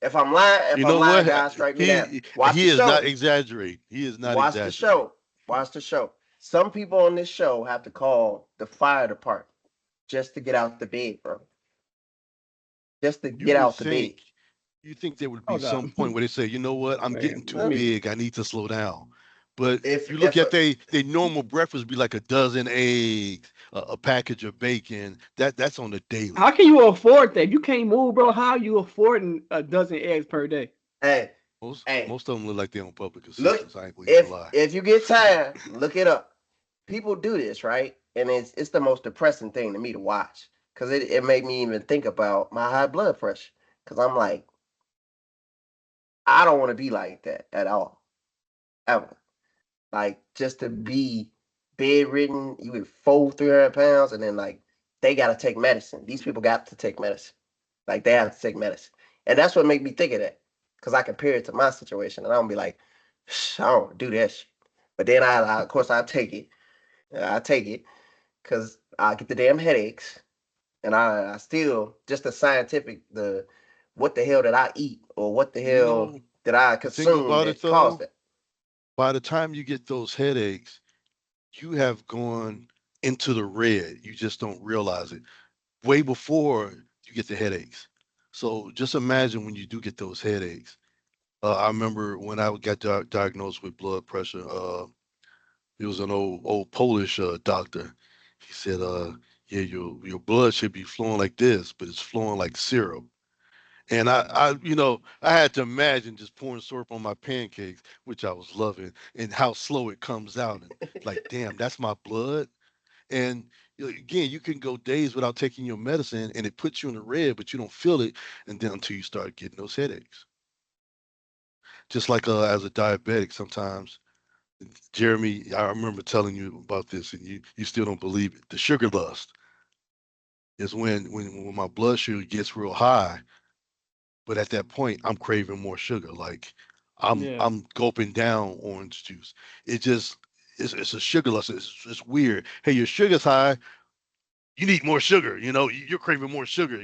if I'm lying,
you know what?
guys, strike me down. Watch
He
the
is not
show.
exaggerating. He is not
Watch the
exaggerating.
show. Watch the show. Some people on this show have to call the fire department just to get out the bed, bro. Just to
You
get
would
out the bed.
think you think there would be
Hold up.
some point where they say, you know what, I'm getting
Man,
too
let me.
big. I need to slow down. But
If
you look
if
at they normal breakfast be like a dozen eggs, a package of bacon. That's on the daily.
How can you afford that? You can't move, bro. How you affording a dozen eggs per day?
hey hey
Most of them look like they're on public
look
assistance. I ain't gonna even
if
lie.
if you get time, look it up. People do this, right? And it's the most depressing thing to me to watch because it made me even think about my high blood pressure because I'm like, I don't want to be like that at all, ever. Like just to be bedridden, you with 300 pounds, and then like they gotta take medicine. These people got to take medicine. Like they have to take medicine. And that's what made me think of that. Cause I compare it to my situation and I don't be like, I don't do that shit. But then of course I take it. I take it because I get the damn headaches. And I still just the scientific what the hell did I eat or what the
You
hell
know,
did I
the thing
consume
about it
that caused
though,
that?
by the time you get those headaches, you have gone into the red. You just don't realize it. Way before you get the headaches. So just imagine when you do get those headaches. I remember when I got diagnosed with blood pressure. He was an old Polish doctor. He said, "Yeah, your blood should be flowing like this, but it's flowing like syrup." And I had to imagine just pouring syrup on my pancakes, which I was loving, and how slow it comes out. And like, damn, that's my blood. And again, you can go days without taking your medicine, and it puts you in the red, but you don't feel it, and then until you start getting those headaches. Just like as a diabetic, sometimes Jeremy, I remember telling you about this, and you still don't believe it. The sugar lust is when my blood sugar gets real high, but at that point I'm craving more sugar. Like
Yeah.
I'm gulping down orange juice. It just it's a sugar lust. It's weird. Hey, your sugar's high. You need more sugar. You're craving more sugar.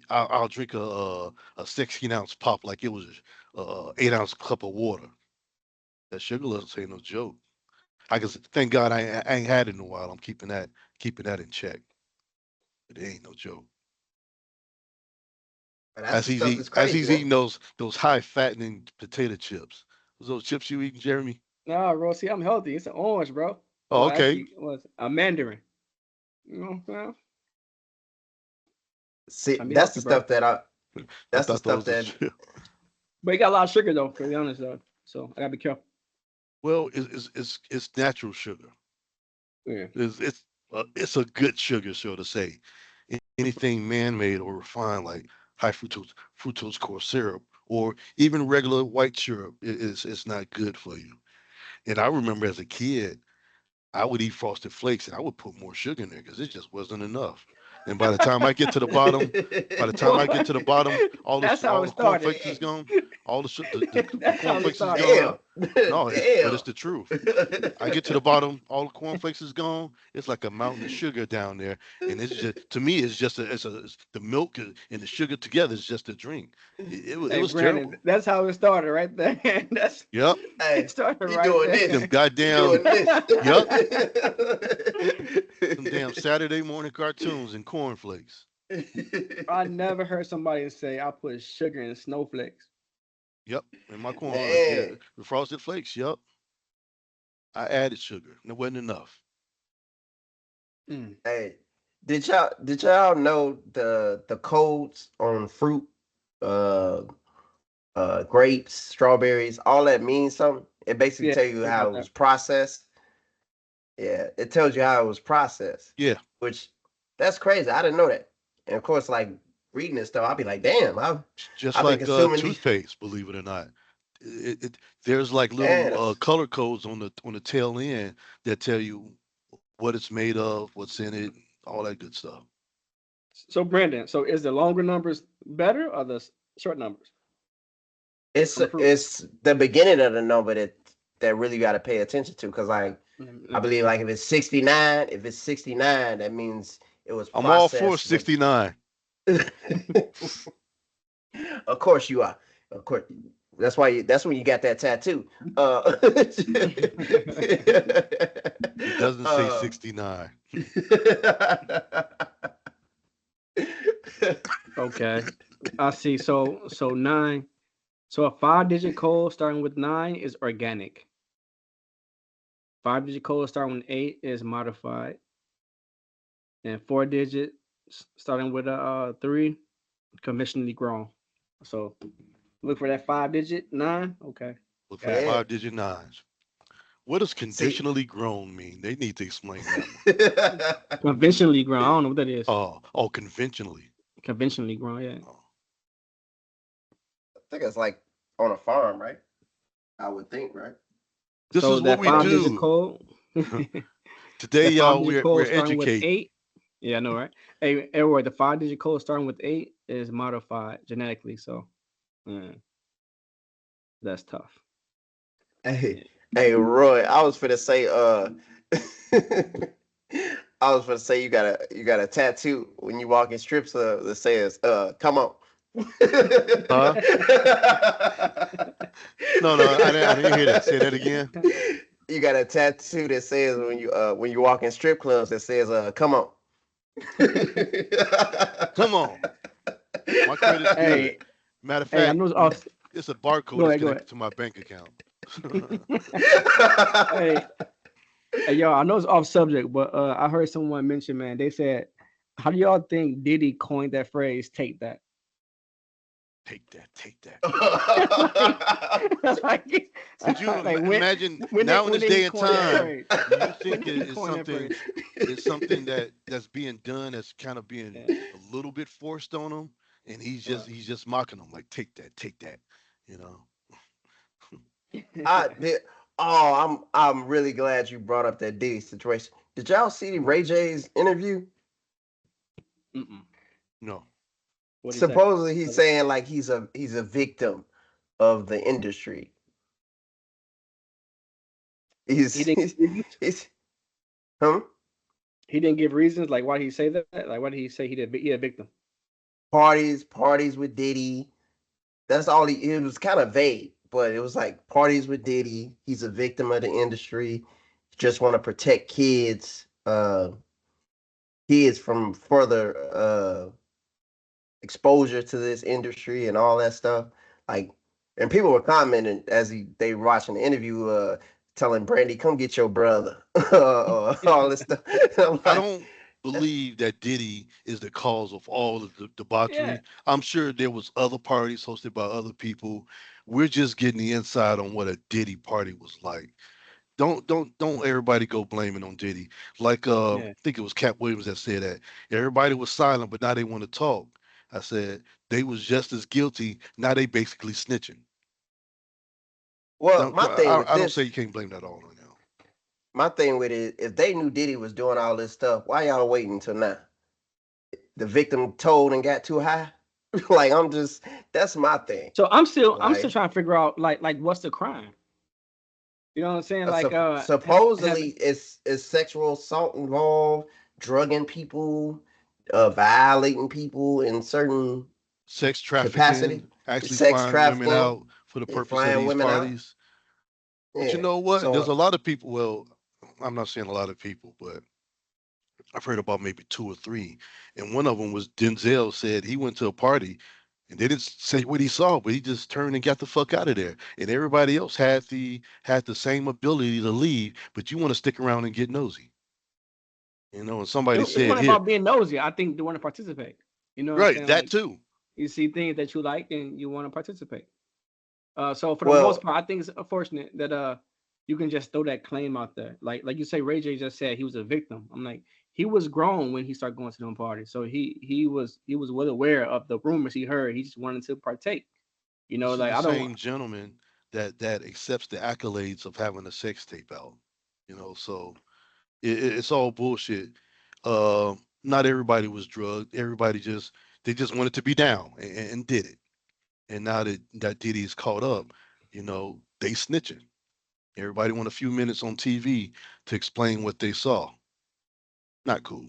I'll drink a 16-ounce pop like it was a 8-ounce cup of water. That sugar lust ain't no joke. I guess thank God I ain't had it in a while. I'm keeping that in check. But it ain't no joke.
And that's
as
the
he's
stuff
eating
that's crazy,
eating
man.
those high fattening potato chips. Those chips you eating, Jeremy?
No, bro. See, I'm healthy. It's an orange, bro.
Oh,
Well,
okay.
actually, it was a mandarin. You know, well,
See,
trying to be
that's
healthy,
the
bro.
stuff that I.
I
That's the
thought
stuff
those was
that.
chips.
But it got a lot of sugar though, to be honest though. So I gotta be careful.
Well, it's natural sugar.
Yeah.
It's a good sugar, so to say. Anything man-made or refined like high fructose corn syrup or even regular white syrup is not good for you. And I remember as a kid, I would eat Frosted Flakes and I would put more sugar in there because it just wasn't enough. And by the time I get to the bottom,
That's how
all
it
the
started.
cornflakes is gone. All the
That's how it
cornflakes is
started.
gone.
Damn.
No, it's
Damn.
the truth. I get to the bottom, all the cornflakes is gone. It's like a mountain of sugar down there, and it's just to me, it's the milk and the sugar together is just a drink. It
Hey,
was
Brandon,
terrible.
that's how it started right there. That's
Yep,
it
Hey,
started
he
right
doing
them
this.
there.
He
goddamn
doing this.
yep, them damn Saturday morning cartoons and cornflakes.
I never heard somebody say I put sugar in snowflakes.
Yep, and my corn, yeah,
Man,
the frosted flakes. Yep, I added sugar, and it wasn't enough.
Mm.
hey, did y'all know the codes on fruit, uh, grapes, strawberries, all that means something? It basically
Yeah,
tell you
heard
how
about
it
that.
was processed. Yeah, it tells you how it was processed,
Yeah,
which that's crazy. I didn't know that. And of course, like reading this stuff, I'll be like, damn,
just
I've been
like
consuming these.
toothpaste, believe it or not. There's like
Man,
little color codes on the tail end that tell you what it's made of, what's in it, all that good stuff.
So Brandon, so is the longer numbers better or the short numbers
it's
on the fruit?
it's the beginning of the number that really got to pay attention to because like I
Let me
believe
see.
like if it's 69, that means it was
I'm all for
processed with.
69.
Of course you are. Of course. That's when you got that tattoo.
It doesn't say
uh,
69.
Okay, I see. So nine. So a 5-digit code starting with 9 is organic. 5-digit code starting with 8 is modified, and 4 digit starting with a 3 conventionally grown. So look for that 5-digit 9. Okay,
Look for the
got it.
yeah.
five-digit nines. What does
See.
conditionally grown mean? They need to explain that one.
I
Conventionally grown. I don't know what that is.
Oh, conventionally.
Conventionally grown. Yeah.
Oh,
think it's like on a farm, right? I would think, right?
this
So
is what
that
we
5-digit
do.
code.
Today,
That
y'all,
5-digit
we're
code starting with
educating.
8. Yeah, I know, right? Hey, everywhere the 5-digit code starting with 8 is modified genetically. So that's tough.
Hey,
Yeah.
hey, Roy, I was finna say, I was finna say you got a tattoo when you walk in strip club that says, come on.
Huh? No, I didn't hear that. Say that again.
You got a tattoo that says when you walk in strip clubs that says, come on.
Come on. My credit's good.
Hey,
Matter of
hey, I
fact,
know it's off.
it's a barcode
Go
that's
ahead, go ahead.
connected to my bank account.
Hey, hey, y'all, I know it's off subject, but I heard someone mention, man, they said, how do y'all think Diddy coined that phrase, take that?
Take that, take that.
like, like,
Could you
like
imagine
when
now in
when
this
did he
day and
coin that
time?
phrase?
Do you
When
think
did he
it's
coin that
something?
phrase?
It's something that's being done that's kind of being
Yeah.
a little bit forced on him, and
Right.
he's just mocking them like take that. You know.
I did. Oh, I'm really glad you brought up that Diddy situation. Did y'all see Ray J's interview?
Mm-mm.
No.
What do you say?
Supposedly he's saying like he's a victim of the industry.
He
He's
didn't
he's,
give reasons?
he's huh?
He didn't give reasons. Like why did he say that? Like why did he say he a victim?
Parties with Diddy. That's all he. It was kind of vague, but it was like parties with Diddy. He's a victim of the industry. Just want to protect kids. Kids from further exposure to this industry and all that stuff. Like, and people were commenting as they were watching the interview, telling Brandy, "Come get your brother," all this stuff. I'm
I
like,
don't believe that Diddy is the cause of all of the
Yeah.
debauchery. I'm sure there was other parties hosted by other people. We're just getting the inside on what a Diddy party was like. Don't everybody go blaming on Diddy. Like I
Yeah.
think it was Cat Williams that said that everybody was silent, but now they want to talk. I said they was just as guilty. Now they basically snitching.
well,
Don't,
my thing with
I don't say
this,
you can't blame that all on them.
my thing with it, if they knew Diddy was doing all this stuff, why y'all waiting until now? The victim told and got too high. Like, that's my thing.
So I'm still
Like,
trying to figure out like what's the crime? You know what I'm saying? Like
supposedly
having
it's sexual assault involved, drugging people, violating people in certain
Sex
capacity,
trafficking, actually
sex
flying women
trafficking,
out for the
and
purpose of
flying
these
women out.
parties. But you
Yeah.
know what? There's
So
a lot of people. Well, I'm not saying a lot of people, but I've heard about maybe two or three. And one of them was Denzel said he went to a party and they didn't say what he saw, but he just turned and got the fuck out of there. And everybody else had the same ability to leave, but you want to stick around and get nosy. And somebody
it
said
wasn't
here,
about being nosy. I think they want to participate. You know what I'm
right,
saying?
that
Like
too.
you see things that you like and you want to participate. So for the most
well,
part, I think it's unfortunate that you can just throw that claim out there. Like you say, Ray J just said he was a victim. I'm like, he was grown when he started going to them parties, so he was well aware of the rumors he heard. He just wanted to partake.
This is
Like
the
I don't.
same gentleman that accepts the accolades of having a sex tape out. So it's all bullshit. Not everybody was drugged. Everybody they just wanted to be down and did it. And now that Diddy's caught up, they snitching. Everybody want a few minutes on TV to explain what they saw. Not cool.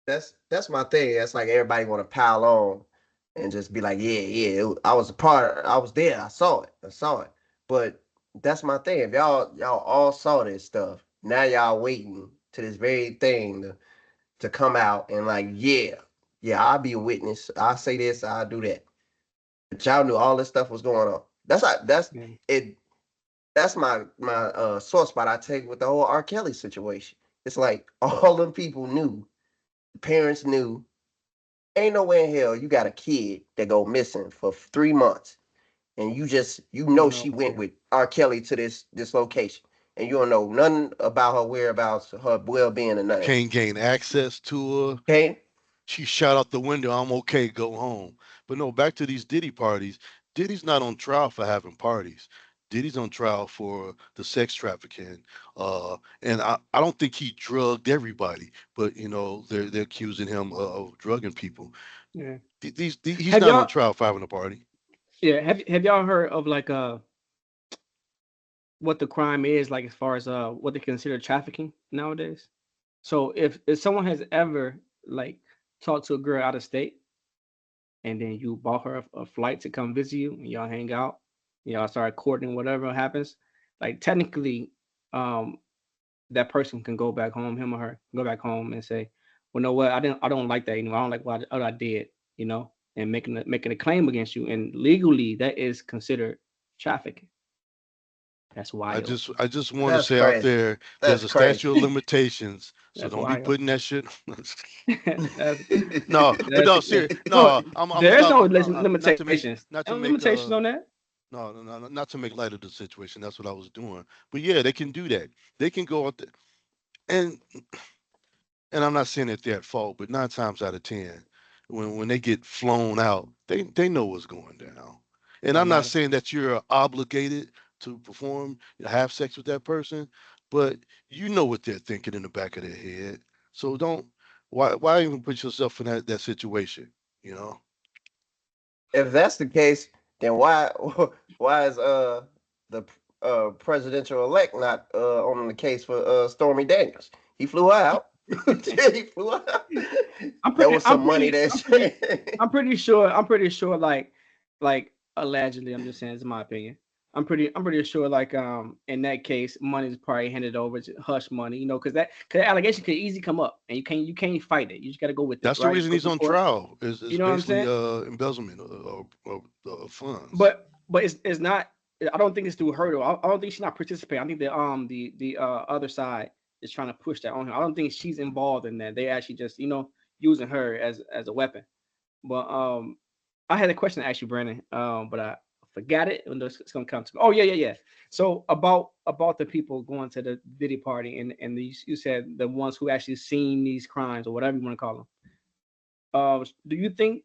that's my thing. That's like everybody want to pile on and just be like, yeah, yeah, I was a part. I was there. I saw it. I saw it. But that's my thing. If y'all all saw this stuff, now y'all waiting to this very thing to come out and like, yeah, yeah, I'll be a witness. I'll say this. I'll do that. But y'all knew all this stuff was going on. That's
Yeah,
it. That's my sore spot I take with the whole R. Kelly situation. It's like all them people knew, parents knew. Ain't no way in hell you got a kid that go missing for 3 months, and you
you
know
know.
she went
Yeah,
with R. Kelly to this location, and you don't know nothing about her whereabouts, her well being, or nothing.
Can't gain access to her.
Okay,
She shot out the window. I'm okay. Go home. But no, back to these Diddy parties. Diddy's not on trial for having parties. Diddy's on trial for the sex trafficking. And I don't think he drugged everybody, but they're accusing him of drugging people.
yeah.
He's
Have
not on
y'all?
trial for having a party.
Yeah. Have y'all heard of like what the crime is like as far as what they consider trafficking nowadays? So if someone has ever like talked to a girl out of state and then you bought her a flight to come visit you and y'all hang out, y'all start courting, whatever happens, like technically, um, that person can go back home, him or her, go back home and say, well, no, what I don't like that anymore. I don't like what I did, and making a claim against you, and legally that is considered trafficking. That's
I
wild.
just I just want to
that's
say out
crazy.
there, there's
That's
a statute of
crazy.
limitations, so
That's
don't be
wild.
putting that shit.
that's
No, but
that's
no, serious.
well,
No, I'm gonna
there's
stop.
no
Not to make
limitations.
not to
No
make
limitations on that.
no, no, no, not to make light of the situation. That's what I was doing. But yeah, they can do that. They can go out there and I'm not saying that they're at fault, but 9 times out of 10, when they get flown out, they know what's going down. And
Don't
I'm not
matter.
saying that you're obligated to perform, have sex with that person, but you know what they're thinking in the back of their head. So don't why even put yourself in that situation, you know?
If that's the case, then why why is the presidential elect not on the case for Stormy Daniels? He flew her out. He flew her out.
I'm
That
pretty.
was some money
I'm pretty sure. I'm pretty sure. Like allegedly, I'm just saying. It's my opinion. I'm pretty sure like in that case, money is probably handed over to hush money, you know, because that allegation could easily come up and you can't fight it. You just got to go with it,
That's the
right?
reason
Go
he's
to
on
court.
trial.
You
Is
know what I'm
basically
saying?
embezzlement of funds.
But it's not. I don't think it's through her though. I don't think she's not participating. I think the other side is trying to push that on her. I don't think she's involved in that. They actually just using her as a weapon. But I had a question to ask you, Brandon. But I forgot it. And it's gonna come to me. Oh yeah. So about the people going to the Diddy party and you said the ones who actually seen these crimes or whatever you want to call them. Do you think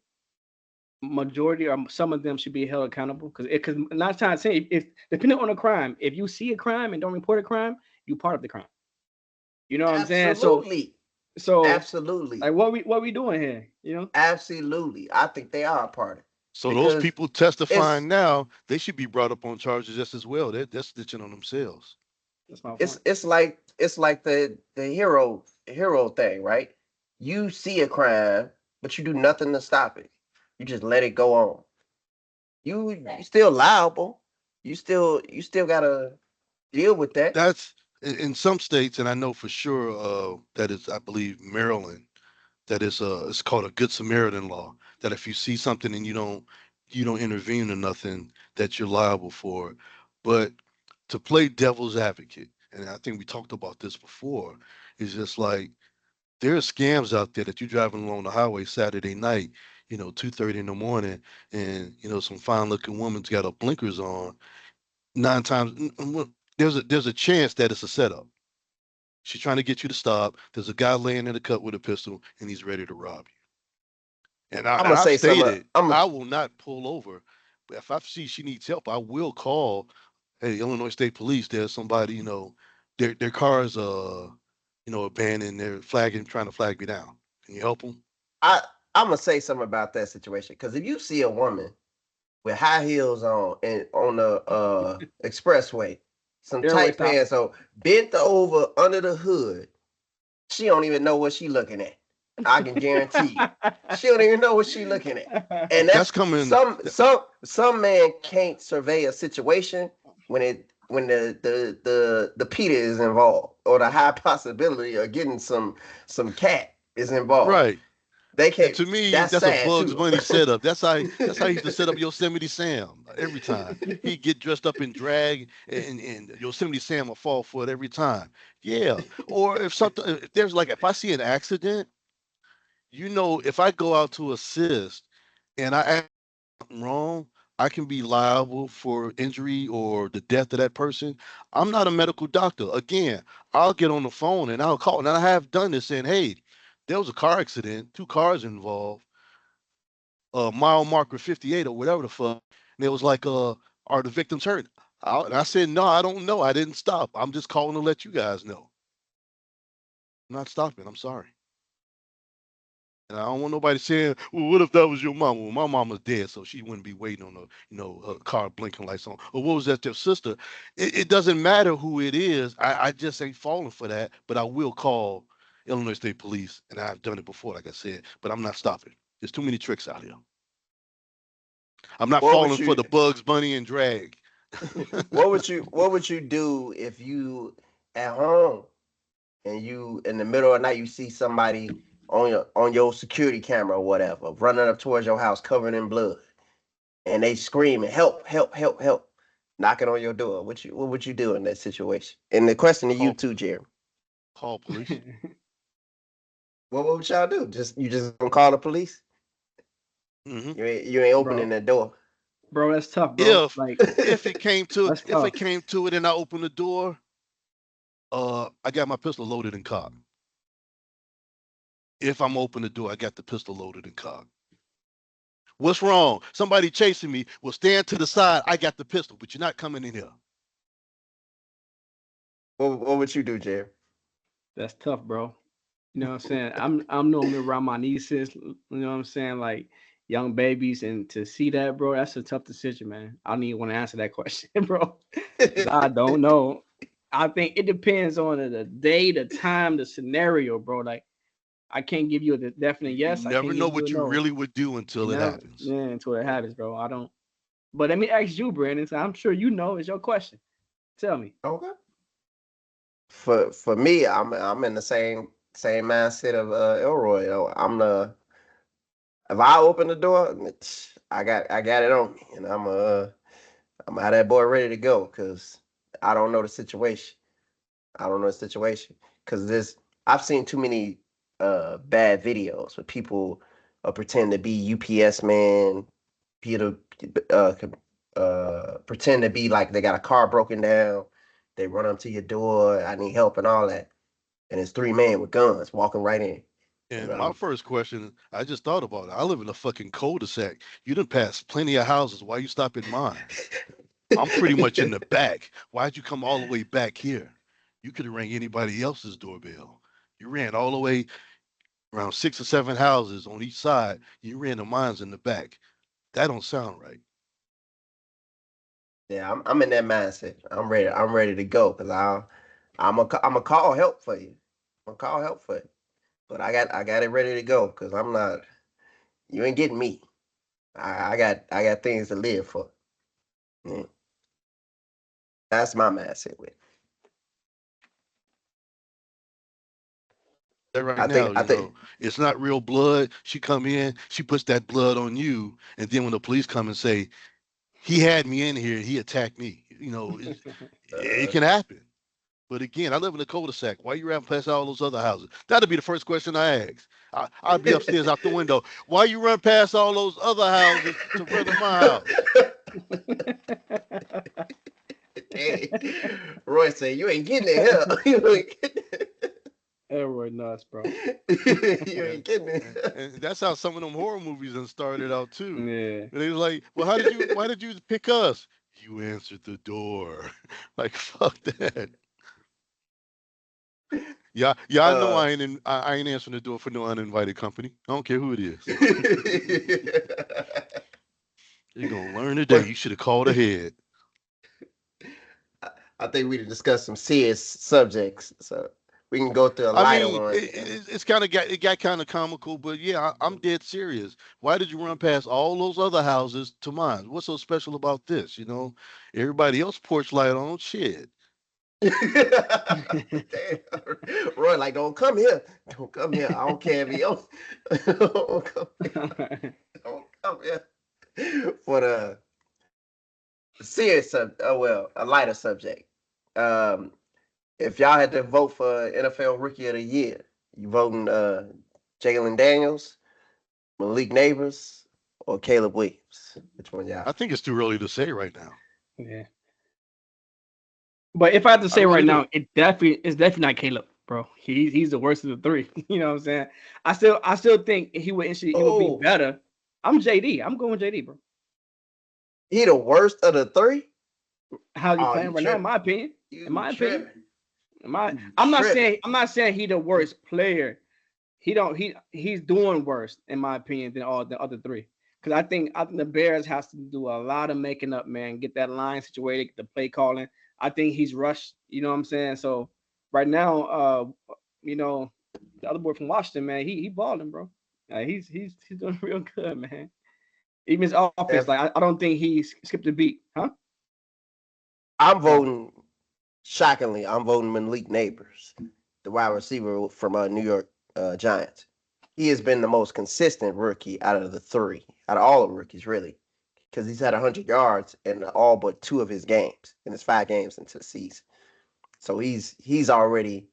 majority or some of them should be held accountable? Because not trying to say if depending on a crime, if you see a crime and don't report a crime, you part of the crime. You know what I'm saying?
Absolutely.
So
Absolutely.
like what we doing here? You know?
Absolutely. I think they are a part of it
So those
because
people
it's
testifying now, they should be brought up on charges just as well. They're snitching on themselves.
That's my
it's
point.
it's like the hero thing, right? You see a crime, but you do nothing to stop it. You just let it go on. You still liable. You still gotta deal with that.
That's in some states, and I know for sure that is, I believe, Maryland. That is it's called a Good Samaritan law. That if you see something and you don't intervene or nothing, that you're liable for it. But to play devil's advocate, and I think we talked about this before, is just like there are scams out there that you're driving along the highway Saturday night, 2:30 in the morning, and some fine looking woman's got her blinkers on. Nine times, there's a chance that it's a setup. She's trying to get you to stop. There's a guy laying in the cut with a pistol, and he's ready to rob you. And
I'm gonna
I've
say something.
stated I will not pull over, but if I see she needs help, I will call. Hey, Illinois State Police. There's somebody, their cars abandoned. They're trying to flag me down. Can you help them?
I I'm gonna say something about that situation because if you see a woman with high heels on and on the expressway, some
Airway
tight
stopper.
pants on, bent over under the hood, she don't even know what she looking at. I can guarantee you. She don't even know what she looking at. And
That's
that's
coming.
some man can't survey a situation when the PETA is involved or the high possibility of getting some cat is involved.
Right.
They
And
can't.
to me,
That's
that's a
sad
Bugs
too.
Bunny setup. That's how he used to set up Yosemite Sam every time. He'd get dressed up in drag, and Yosemite Sam will fall for it every time. Yeah. Or if there's like if I see an accident, if I go out to assist and I act something wrong, I can be liable for injury or the death of that person. I'm not a medical doctor. Again, I'll get on the phone and I'll call, and I have done this saying, hey, there was a car accident, two cars involved, mile marker 58 or whatever the fuck. And it was like, are the victims hurt? And I said, no, I don't know. I didn't stop. I'm just calling to let you guys know. I'm not stopping. I'm sorry. And I don't want nobody saying, well, what if that was your mom? Well, my mama's dead, so she wouldn't be waiting on her car blinking lights on. Or what was that, your sister? It doesn't matter who it is. I just ain't falling for that, but I will call Illinois State Police, and I've done it before, like I said, but I'm not stopping. There's too many tricks out here. I'm not
What would
falling for
you
the Bugs Bunny and drag.
what would you do if you at home and you in the middle of the night you see somebody on your security camera or whatever running up towards your house covered in blood and they screaming help help help help knocking on your door? What would you do in that situation? And the question to you
Call
too, Jerry.
call police.
What would y'all do? You just gonna call the police?
Hmm.
You ain't opening
bro,
the door.
bro, that's tough, bro.
If
Like
if it came to
that's
if it
tough.
came to it and I opened the door, I got my pistol loaded and cocked. If I'm open the door, I got the pistol loaded and cocked. What's wrong? Somebody chasing me. Well, stand to the side. I got the pistol, but you're not coming in here.
What would you do, Jerry?
That's tough, bro. You know what I'm saying? I'm normally around my nieces, you know what I'm saying, like young babies, and to see that, bro, that's a tough decision, man. I don't even want to answer that question, bro, because I don't know. I think it depends on the day, the time, the scenario, bro. Like I can't give you a definite
You
yes. I
never
can't
know
give you a
what you
no.
really would do
You
until it
never,
happens.
yeah, until it happens, bro. I don't. But let me ask you, Brandon. So I'm sure you know. It's your question. Tell me.
Okay. For me, I'm in the same mindset of Elroy. I'm the if I open the door, I got it on me, and I'm out that boy ready to go because I don't know the situation. I don't know the situation because this I've seen too many bad videos where people pretend to be UPS man, Peter pretend to be like they got a car broken down, they run up to your door, I need help and all that, and it's three men with guns walking right in. And
And my first question, I just thought about it. I live in a fucking cul-de-sac. You done passed plenty of houses. Why you stop at mine? I'm pretty much in the back. Why'd you come all the way back here? You could have rang anybody else's doorbell. You ran all the way around 6 or 7 houses on each side. You ran the mines in the back. That don't sound right.
yeah, I'm in that mindset. I'm ready to go because I'm a call help for you. I'm gonna call help for you. But I got it ready to go because I'm not. You ain't getting me. I got things to live for. Yeah, that's my mindset with it.
That right
I think
now,
I think
it's not real blood. She come in, she puts that blood on you, and then when the police come and say he had me in here, he attacked me. It
uh,
can happen. But again, I live in a cul-de-sac. Why you ran past all those other houses? That'd be the first question I ask. I'd be upstairs out the window. Why you run past all those other houses to front of my house?
Hey, Roy said you ain't getting it here. You ain't getting
Elroy nuts, bro.
it. You ain't getting it.
And that's how some of them horror movies done started out too.
Yeah.
And they was like, well, why did you pick us? You answered the door. Like, fuck that. Yeah, yeah, I know
Uh,
I ain't answering the door for no uninvited company. I don't care who it is. You're gonna learn today.
but
You should have called ahead.
I think we did discuss some serious subjects, so we can go through a
I
lighter
mean,
one.
it's kind of got kind of comical, but yeah, I'm dead serious. Why did you run past all those other houses to mine? What's so special about this? Everybody else porch light on. Shit.
Damn. Roy, like, don't come here. Don't come here. I don't care if he else. Don't come here. Don't come here. For the serious a lighter subject. Um, if y'all had to vote for NFL Rookie of the Year, you voting Jalen Daniels, Malik Neighbors, or Caleb Williams? Which one y'all?
I think it's too early to say right now.
Yeah. But if I had to
I
say right
really
now,
do.
it's definitely not Caleb, bro. He's the worst of the three. You know what I'm saying? I still think he would be
Oh,
better. I'm JD. I'm going JD, bro.
he the worst of the three?
How's he
Oh, you
playing right now? In
tripping.
my opinion. In
You
my opinion.
tripping.
In my
You
I'm not
tripping.
saying he the worst player. He don't he's doing worse in my opinion than all the other three. Because I think the Bears has to do a lot of making up, man. Get that line situated, get the play calling. I think he's rushed. You know what I'm saying? So right now, you know, the other boy from Washington, man, he balling, bro. He's doing real good, man. Even his offense,
If
like I don't think he skipped a beat, huh?
I'm
No.
voting, shockingly, I'm voting Malik Neighbors, the wide receiver from New York Giants. He has been the most consistent rookie out of the three, out of all the rookies, really, because he's had 100 yards in all but two of his games, in his 5 games into the season. So he's already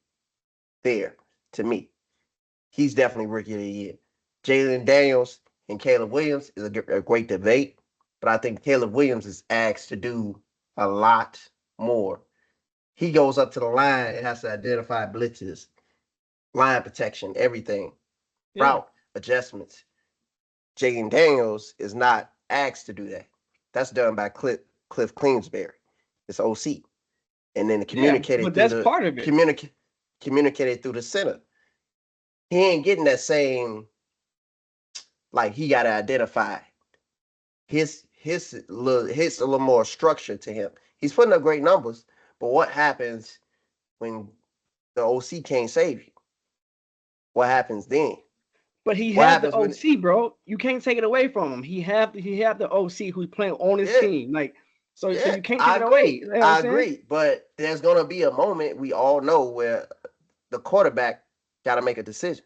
there to me. He's definitely rookie of the year. Jalen Daniels and Caleb Williams is a great debate, but I think Caleb Williams is asked to do a lot more. He goes up to the line and has to identify blitzes, line protection, everything,
Yeah.
route adjustments. Jaden Daniels is not asked to do that. That's done by Cliff Kingsbury. It's OC, and then
Yeah. But that's part of it.
communicated through the center. He ain't getting that same, like, he got to identify his a little more structure to him. He's putting up great numbers, but what happens when the OC can't save you? What happens then?
But he
What
has the
happens when?
OC, bro. You can't take it away from him. He have the OC who's playing on his
Yeah,
team. Like so
yeah,
you can't take
I
it away.
agree.
You know what I'm
I
saying?
agree. But there's gonna be a moment we all know where the quarterback got to make a decision.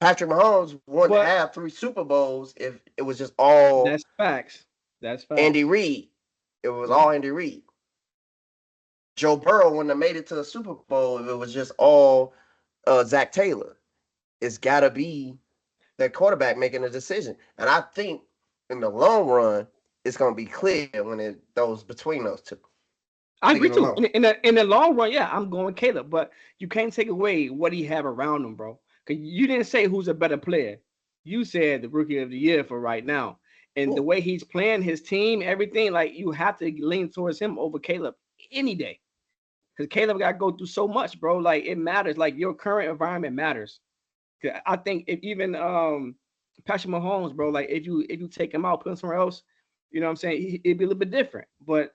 Patrick Mahomes wouldn't
But
have 3 Super Bowls if it was just all
that's facts. That's
Andy
facts.
Reid. It was
Yeah.
all Andy Reid. Joe Burrow wouldn't have made it to the Super Bowl if it was just all Zach Taylor. It's got to be that quarterback making a decision. And I think in the long run, it's going to be clear when it goes between those two.
I
Think
agree
in the
too.
long.
In the long run, yeah, I'm going Caleb, but you can't take away what he have around him, bro. Because you didn't say who's a better player. You said the rookie of the year for right now. And the
Cool.
way he's playing his team, everything, like you have to lean towards him over Caleb any day. Because Caleb got to go through so much, bro. Like it matters. Like your current environment matters. 'Cause I think if even Patrick Mahomes, bro, like if you take him out, put him somewhere else, you know what I'm saying, it'd be a little bit different. But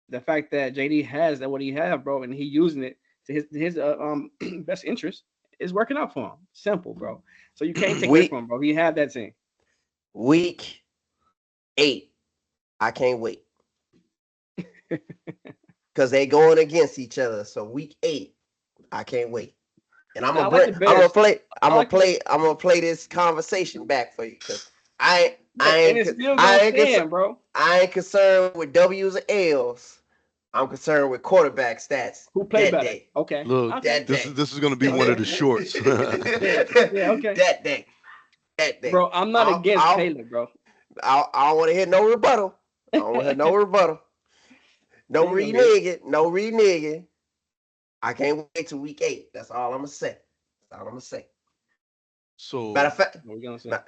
the fact that JD has that what he have, bro, and he using it to his best interest is working out for him. Simple, bro. So you can't take away
week
from him, bro. He had that team.
week 8, I can't wait because they going against each other. So week 8, I can't wait. And I'm
Now, I
gonna
like
bring,
the Bears. I like the
I'm gonna play this conversation back for you because I
and it's still gonna
I ain't concerned.
stand, bro.
I ain't concerned with W's and L's. I'm concerned with quarterback stats
Who play
that
better?
day.
Okay,
Look,
okay,
That
this
day.
is this is going to be one of
okay.
the shorts.
Yeah, yeah, okay,
That day. That day.
bro. I'm not
I'll,
against
I'll,
Caleb, bro.
I don't want to hear no rebuttal. I don't want to hear no rebuttal. No
Ain't gonna get it.
reneging. No reneging. I can't wait till week 8. That's all I'm gonna say. That's all I'm gonna say. Matter
So
of fact,
What we gonna say?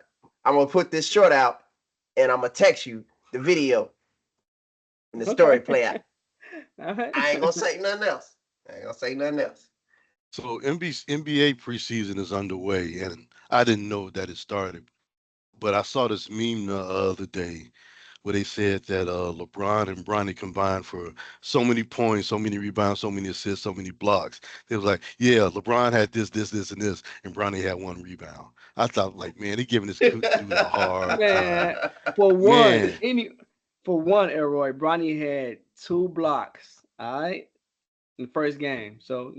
I'm gonna put this short out and I'm gonna text you the video and the story
Okay.
play out.
All right.
I ain't gonna say nothing else. I ain't gonna say nothing else.
so NBA preseason is underway, and I didn't know that it started, but I saw this meme the other day where they said that LeBron and Bronny combined for so many points, so many rebounds, so many assists, so many blocks. They was like, yeah, LeBron had this, and this, and Bronny had 1 rebound. I thought, like, man, they giving this dude a hard
Man,
time.
for one,
Man,
Elroy, Bronny had 2 blocks, all right, in the first game. So,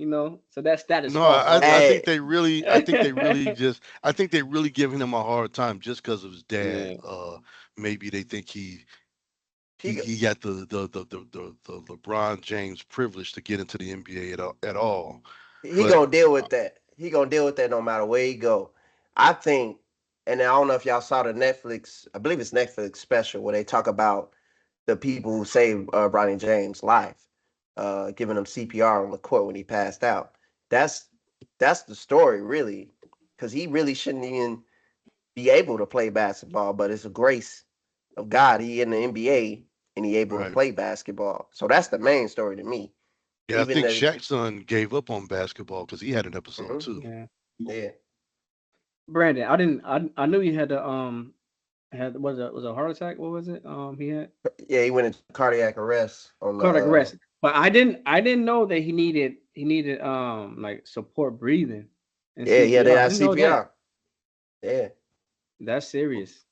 so that stat is
no,
false
I
already.
think
Hey,
I think they really giving him a hard time just because of his dad.
Yeah.
Maybe they think
he
he got the LeBron James privilege to get into the NBA at all.
he
But
gonna deal with that. He gonna deal with that no matter where he go. I think, and I don't know if y'all saw the Netflix. I believe it's Netflix special where they talk about the people who saved Bronny James' life, giving him CPR on the court when he passed out. That's that's the story, really, because he really shouldn't even be able to play basketball, but it's a grace of God. He in the NBA and he able to
right.
play basketball. So that's the main story to me.
Yeah, I
Even
think
the
Shaq's son gave up on basketball because he had an episode
mhm,
too.
Yeah.
yeah.
Brandon, I didn't I knew he had the had was it a heart attack? What was it? He had
Yeah, he went into cardiac arrest on the
cardiac arrest. But I didn't know that he needed like support breathing and
yeah, they
CPR. I
got
didn't know that.
CPR. Yeah.
That's serious.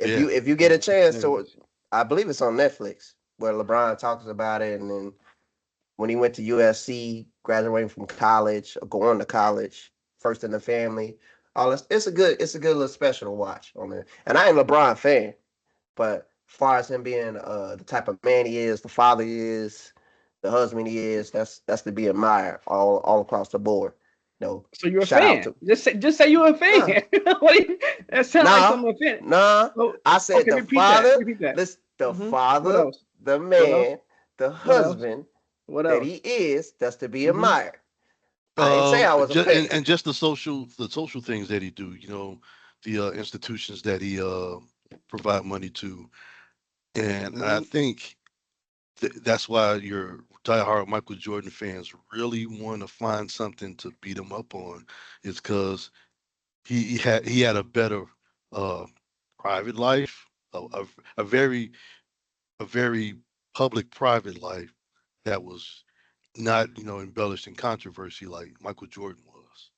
Yeah,
If you get a
That's
chance to,
serious.
I believe it's on Netflix where LeBron talks about it, and then when he went to USC, graduating from college, or going to college, first in the family, all this. It's a good little special to watch on there. And I ain't a LeBron fan, but as far as him being the type of man he is, the father he is, the husband he is, that's to be admired all across the board.
So you're a
Shout out
fan.
to
Just say you're a
nah,
fan. That sounds like
nah,
something a fan.
nah.
Oh,
I said
okay,
the
repeat that.
father,
Repeat that.
listen, the
What
father,
else?
the
What else?
man, the
What else?
husband
What
that
else?
he is, that's to be
hmm
admired. I ain't say I was a
just
fan.
and just the social things that he do. The institutions that he provide money to, and I
hmm
think that's why your diehard Michael Jordan fans really want to find something to beat him up on, is because he had a better uh, private life, a very public private life that was not embellished in controversy like Michael Jordan was.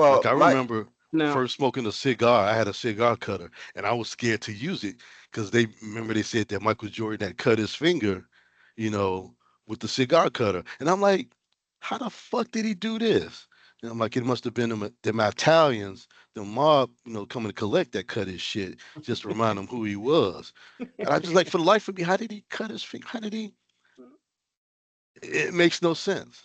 Like
Well,
I
my
remember
Now,
first smoking a cigar, I had a cigar cutter, and I was scared to use it because they said that Michael Jordan had cut his finger, you know, with the cigar cutter, and I'm like, how the fuck did he do this? And I'm like, it must have been them Italians, the mob, coming to collect that cut his shit, just to remind him who he was. And I just like, for the life of me, how did he cut his finger? How did he? It makes no sense.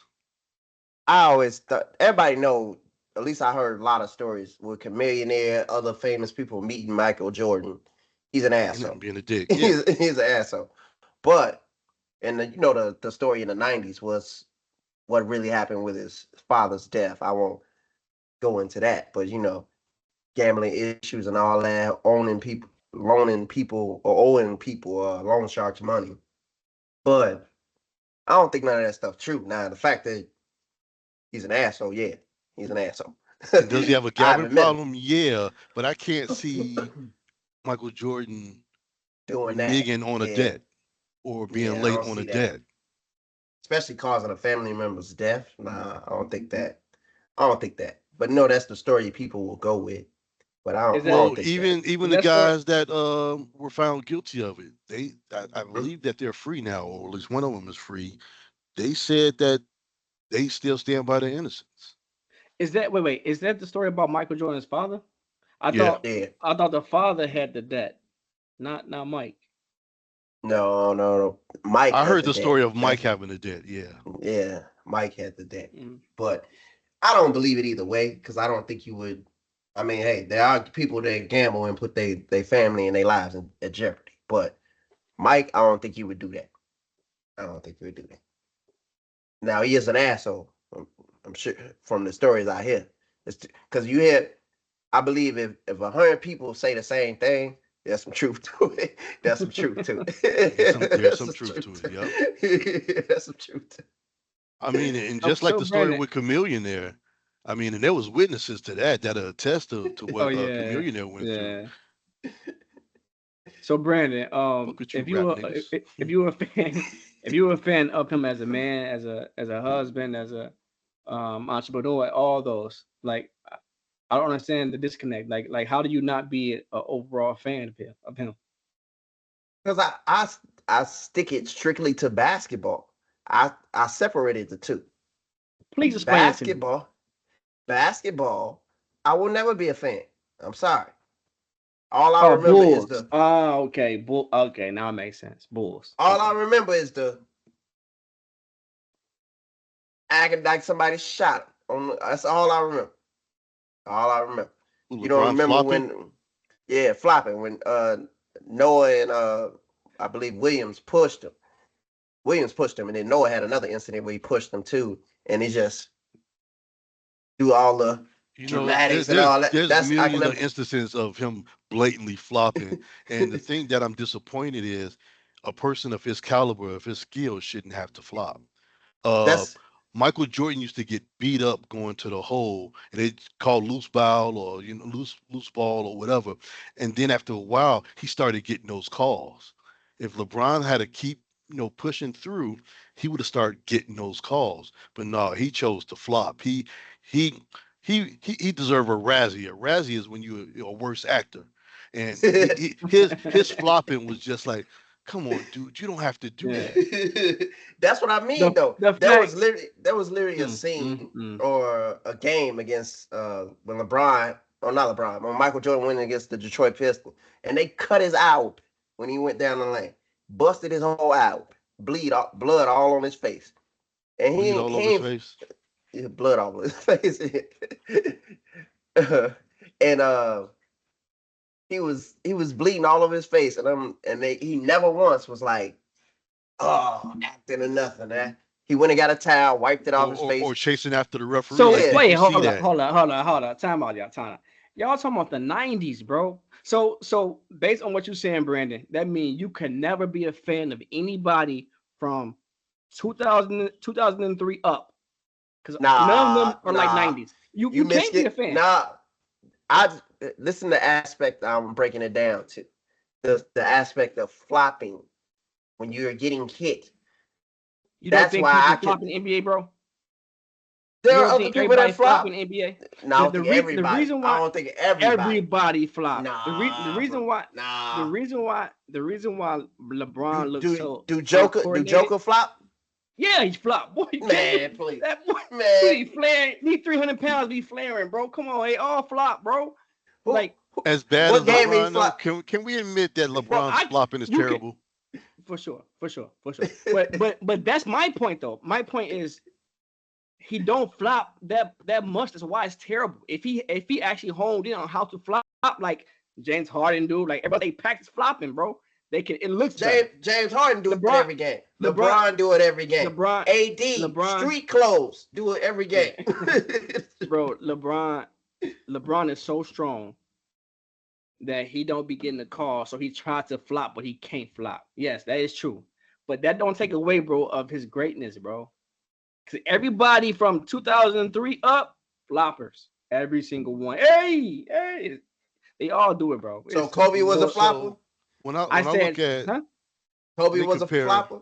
I always thought everybody know. At least I heard a lot of stories with Chameleonaire, other famous people meeting Michael Jordan. He's an
And not
asshole.
being a dick. Yeah.
He's an asshole. But and the story in the '90s was what really happened with his father's death. I won't go into that, but gambling issues and all that, loaning people or owing people loan sharks money. But I don't think none of that stuff true. Now the fact that he's an asshole, yeah, he's an asshole.
And does he have a
I've
gambling
admitted
problem? Yeah, but I can't see Michael Jordan
doing that.
reneging on a
Yeah,
debt or being
yeah, I
late
don't
on a
see that.
debt.
Especially causing a family member's death. Nah, I don't think that. I don't think that. But no, that's the story people will go with. But
is
I
that
Well,
don't think that.
even
is
the
that story?
guys that were found guilty of it, I believe that they're free now, or at least one of them is free. They said that they still stand by their innocence.
Is that wait? Is that the story about Michael Jordan's father? I
Yeah,
thought
Yeah.
I thought the father had the debt, not Mike.
No, no, no. Mike
I
had
heard
the
the story
debt.
of Mike
That's
having a debt. Yeah,
yeah. Mike had the debt.
Mm.
But I don't believe it either way because I don't think you would. I mean, hey, there are people that gamble and put their family and their lives at jeopardy. But Mike, I don't think he would do that. I don't think he would do that. Now he is an asshole. I'm sure from the stories I hear. It's because you hear. I believe if 100 people say the same thing, there's some truth to it. There's some truth to it.
there's
There's
some
some
truth
truth
to it.
to
Yep.
it. There's some truth to
I mean, and
it.
just like
So
the story
Brandon,
with Chameleon there, I mean, and there was witnesses to that attest to
oh
what
yeah,
Chameleon there went through.
yeah. So Brandon,
Look at you,
if you
rap
were
niggas.
if you were a fan, if you were a fan of him as a man, as a husband, as a entrepreneur, all those, like I don't understand the disconnect. Like how do you not be an overall fan of him?
Because I stick it strictly to basketball. I separated the two.
Please explain it to me.
Basketball, basketball. I will never be a fan. I'm sorry. All I
Oh,
remember is
Bulls.
the
Oh, okay. Okay, now it makes sense. Bulls.
all I
Okay.
remember is the acting like somebody shot him. That's all I remember. All I remember. You don't
LeBron
remember
flopping.
when, yeah, flopping when Noah and I believe Williams pushed him. Williams pushed him, and then Noah had another incident where he pushed him too, and he just do all the
There's
dramatics and
there's
all that.
there's
That's I can
millions of
never.
instances of him blatantly flopping. And the thing that I'm disappointed is a person of his caliber, of his skill, shouldn't have to flop. Uh,
That's
Michael Jordan used to get beat up going to the hole, and they called loose ball or loose ball or whatever. And then after a while, he started getting those calls. If LeBron had to keep pushing through, he would have started getting those calls. But no, he chose to flop. He he deserved a Razzie. A Razzie is when you're a worst actor, and his flopping was just like, come on, dude, you don't have to do
Yeah.
that.
that's what I mean though.
The
There was
fact.
literally a scene or a game against when LeBron or not LeBron, when Michael Jordan went against the Detroit Pistons, and they cut his eye open when he went down the lane, busted his whole eye open, blood all on his face, and
Bleed all
he
over his
ain't
face.
blood all over his face, and he was bleeding all over his face, he never once was like, oh, acting or nothing. He went and got a towel, wiped it off his
Or
face.
chasing after the referee.
So
Like,
Yeah.
did
wait,
you see that?
hold on. Time out, y'all. Time out. Y'all talking about the '90s, bro. So based on what you're saying, Brandon, that means you can never be a fan of anybody from 2003 up, because none of them are like
Nah.
'90s. You
You
you
missed
can't be a
it.
fan.
Nah. I listen to the aspect I'm breaking it down to. The aspect of flopping when you're getting hit.
You don't
That's
think
why I
people
can
flop in the NBA, bro?
There
You
are
don't
other
think
people that
everybody flop in
flop.
the NBA?
No, I don't
The
think
reason the
everybody.
reason
I
why
don't think everybody.
everybody flop. The
Nah,
reason
bro.
why
Nah.
the reason why
Do
LeBron looks
do
so
do
uncoordinated.
Joker flop?
Yeah, he's flop. Boy, you can't
Man,
you
please.
that boy
Man,
he flaring. He 300 pounds be flaring, bro. Come on, they all flop, bro.
who,
Like,
who
As bad as
what game he
LeBron, though,
flop?
can we admit that
bro,
LeBron's flopping is
you can
terrible?
for sure. But that's my point though. My point is he don't flop that much. That's why it's terrible. If he actually honed in on how to flop like James Harden do, like everybody they practice flopping, bro. They can. It looks better.
James Harden do it
LeBron,
every game.
LeBron,
LeBron do it every game.
LeBron,
AD
LeBron,
street clothes do it every game.
yeah. Bro. LeBron is so strong that he don't be getting the call, so he tried to flop, but he can't flop. Yes, that is true, but that don't take away, bro, of his greatness, bro. Because everybody from 2003 up, floppers, every single one. Hey, they all do it, bro.
So
It's
Kobe was a
more.
flopper.
So when I
I
when I look
said,
at
huh?
Kobe
they
was a
compare,
flopper.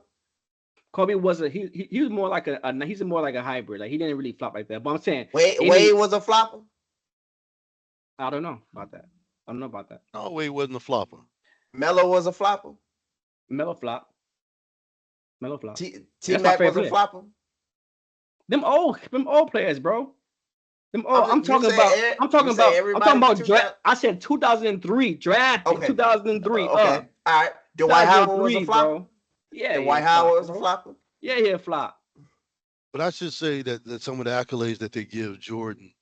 Kobe was he was more like he's more like a hybrid. Like he didn't really flop like that. But I'm saying
Wade was a flopper.
I don't know about that. I don't know about that.
no, he wasn't a flopper.
Melo was a flopper.
Mellow flop. Mellow flop.
T
That's my
Mac was
favorite
a
player.
flopper.
Them old players, bro. Them old. I'm
You
talking
say
about.
e-
I'm talking
you say
about. I'm
everybody
talking
from
about
2000
draft. I said 2003 drafted.
Okay.
2003
Okay. All right. Dwight Howard was a
2003,
flopper.
bro. Yeah,
Dwight
yeah,
Howard
flop,
was a
bro.
flopper.
Yeah, yeah, flop.
But I should say that some of the accolades that they give Jordan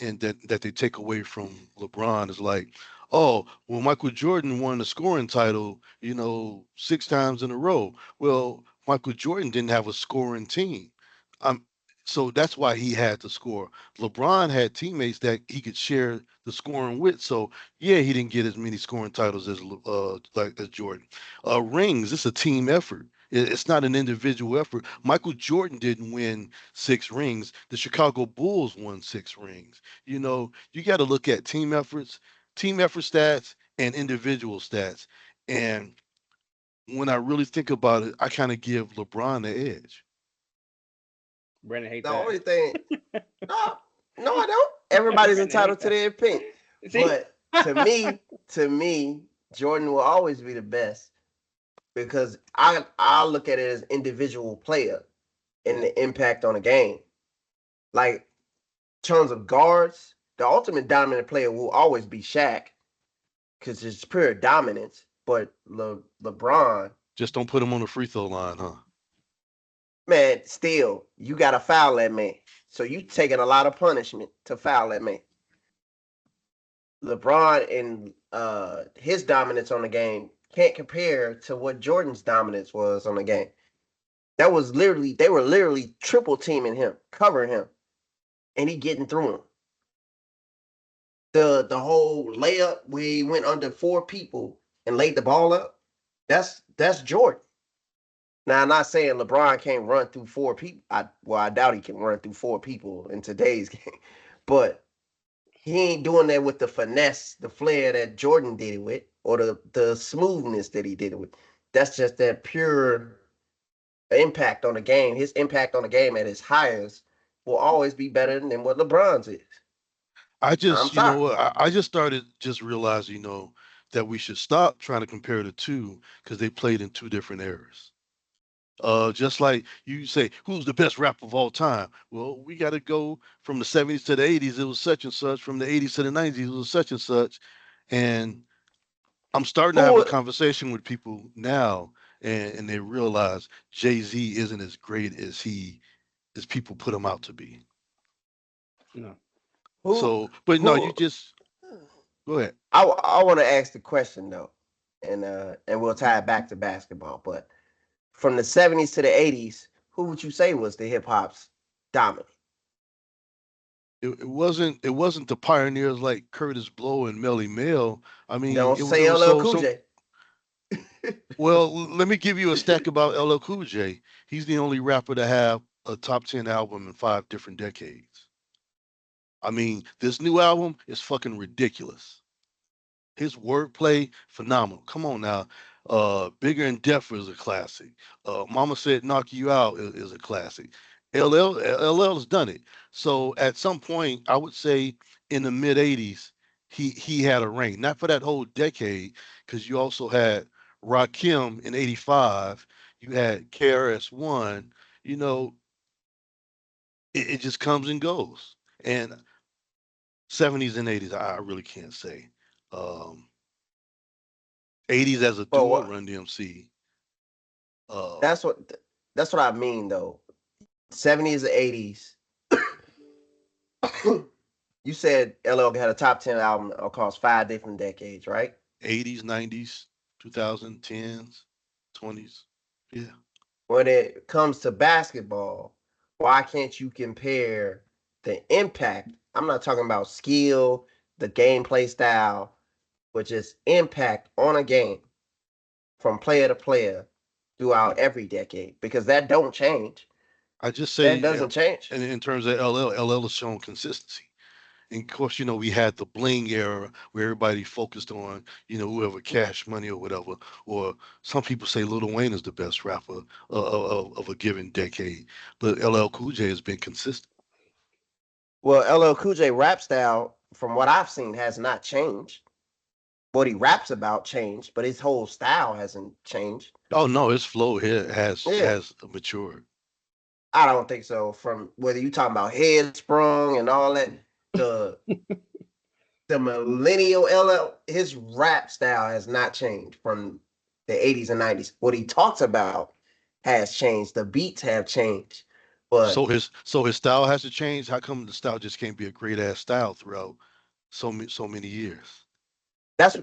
and that they take away from LeBron is like, oh, well, Michael Jordan won the scoring title, 6 times in a row. Well, Michael Jordan didn't have a scoring team. Um, so that's why he had to score. LeBron had teammates that he could share the scoring with. So yeah, he didn't get as many scoring titles as Jordan. Rings, it's a team effort. It's not an individual effort. Michael Jordan didn't win 6 rings. The Chicago Bulls won 6 rings. You got to look at team effort stats, and individual stats. And when I really think about it, I kind of give LeBron the edge.
Brandon hate
The
that.
only thing, no, no, I don't. Everybody's entitled to their opinion.
See?
But to me, Jordan will always be the best because I look at it as individual player and the impact on the game. Like in terms of guards, the ultimate dominant player will always be Shaq because it's pure dominance. But LeBron,
Just don't put him on the free throw line, huh?
man, still you got to foul that man. So you taking a lot of punishment to foul that man. LeBron and his dominance on the game can't compare to what Jordan's dominance was on the game. That was literally they were literally triple teaming him, covering him, and he getting through him. The whole layup where he went under 4 people and laid the ball up, that's Jordan. Now I'm not saying LeBron can't run through 4 people. I doubt he can run through 4 people in today's game, but he ain't doing that with the finesse, the flair that Jordan did it with, or the smoothness that he did it with. That's just that pure impact on the game. His impact on the game at his highest will always be better than what LeBron's is.
I
I'm
just,
sorry.
I just started just realizing, that we should stop trying to compare the two because they played in 2 different eras. Just like you say, who's the best rapper of all time? Well, we got to go from the 70s to the 80s. It was such and such. From the 80s to the 90s, it was such and such. And I'm starting to have a
Who
conversation with people now, and they realize Jay-Z isn't as great as people put him out to be.
No.
who
So, but no, you
who
just go ahead.
I want to ask the question though, and we'll tie it back to basketball. But from the 70s to the 80s, who would you say was the hip hop's dominant?
It wasn't the pioneers like Curtis Blow and Melly Mel. I mean,
Don't
it
say
was
LL
so
Cool
so.
J.
Well, let me give you a stack about LL Cool J. He's the only rapper to have a top 10 album in 5 different decades. I mean, this new album is fucking ridiculous. His wordplay, phenomenal. Come on now. Bigger and Deffer is a classic. Mama Said Knock You Out is a classic. LL has done it. So at some point, I would say in the mid '80s, he had a reign. Not for that whole decade, because you also had Rakim in '85. You had KRS-One. You know, it just comes and goes. And '70s and '80s, I really can't say. Um, '80s as a
But
duo,
what
Run DMC. Uh,
that's what that's what I mean though. 70s and 80s. You said LL had a top 10 album across 5 different decades, right?
'80s, '90s, 2010s, '20s. Yeah.
When it comes to basketball, why can't you compare the impact? I'm not talking about skill, the gameplay style, but just impact on a game from player to player throughout every decade because that don't change.
I just
That
say,
doesn't change.
in terms of LL has shown consistency. And of course, we had the bling era where everybody focused on, whoever Cash Money or whatever. Or some people say Lil Wayne is the best rapper of a given decade. But LL Cool J has been consistent.
Well, LL Cool J rap style, from what I've seen, has not changed. What he raps about changed, but his whole style hasn't changed.
Oh no, his flow here has
Yeah,
has matured.
I don't think so. From whether you talking about head sprung and all that, the the millennial LL, his rap style has not changed from the 80s and 90s. What he talks about has changed. The beats have changed.
So
But
his style has to change. How come the style just can't be a great ass style throughout so many years?
that's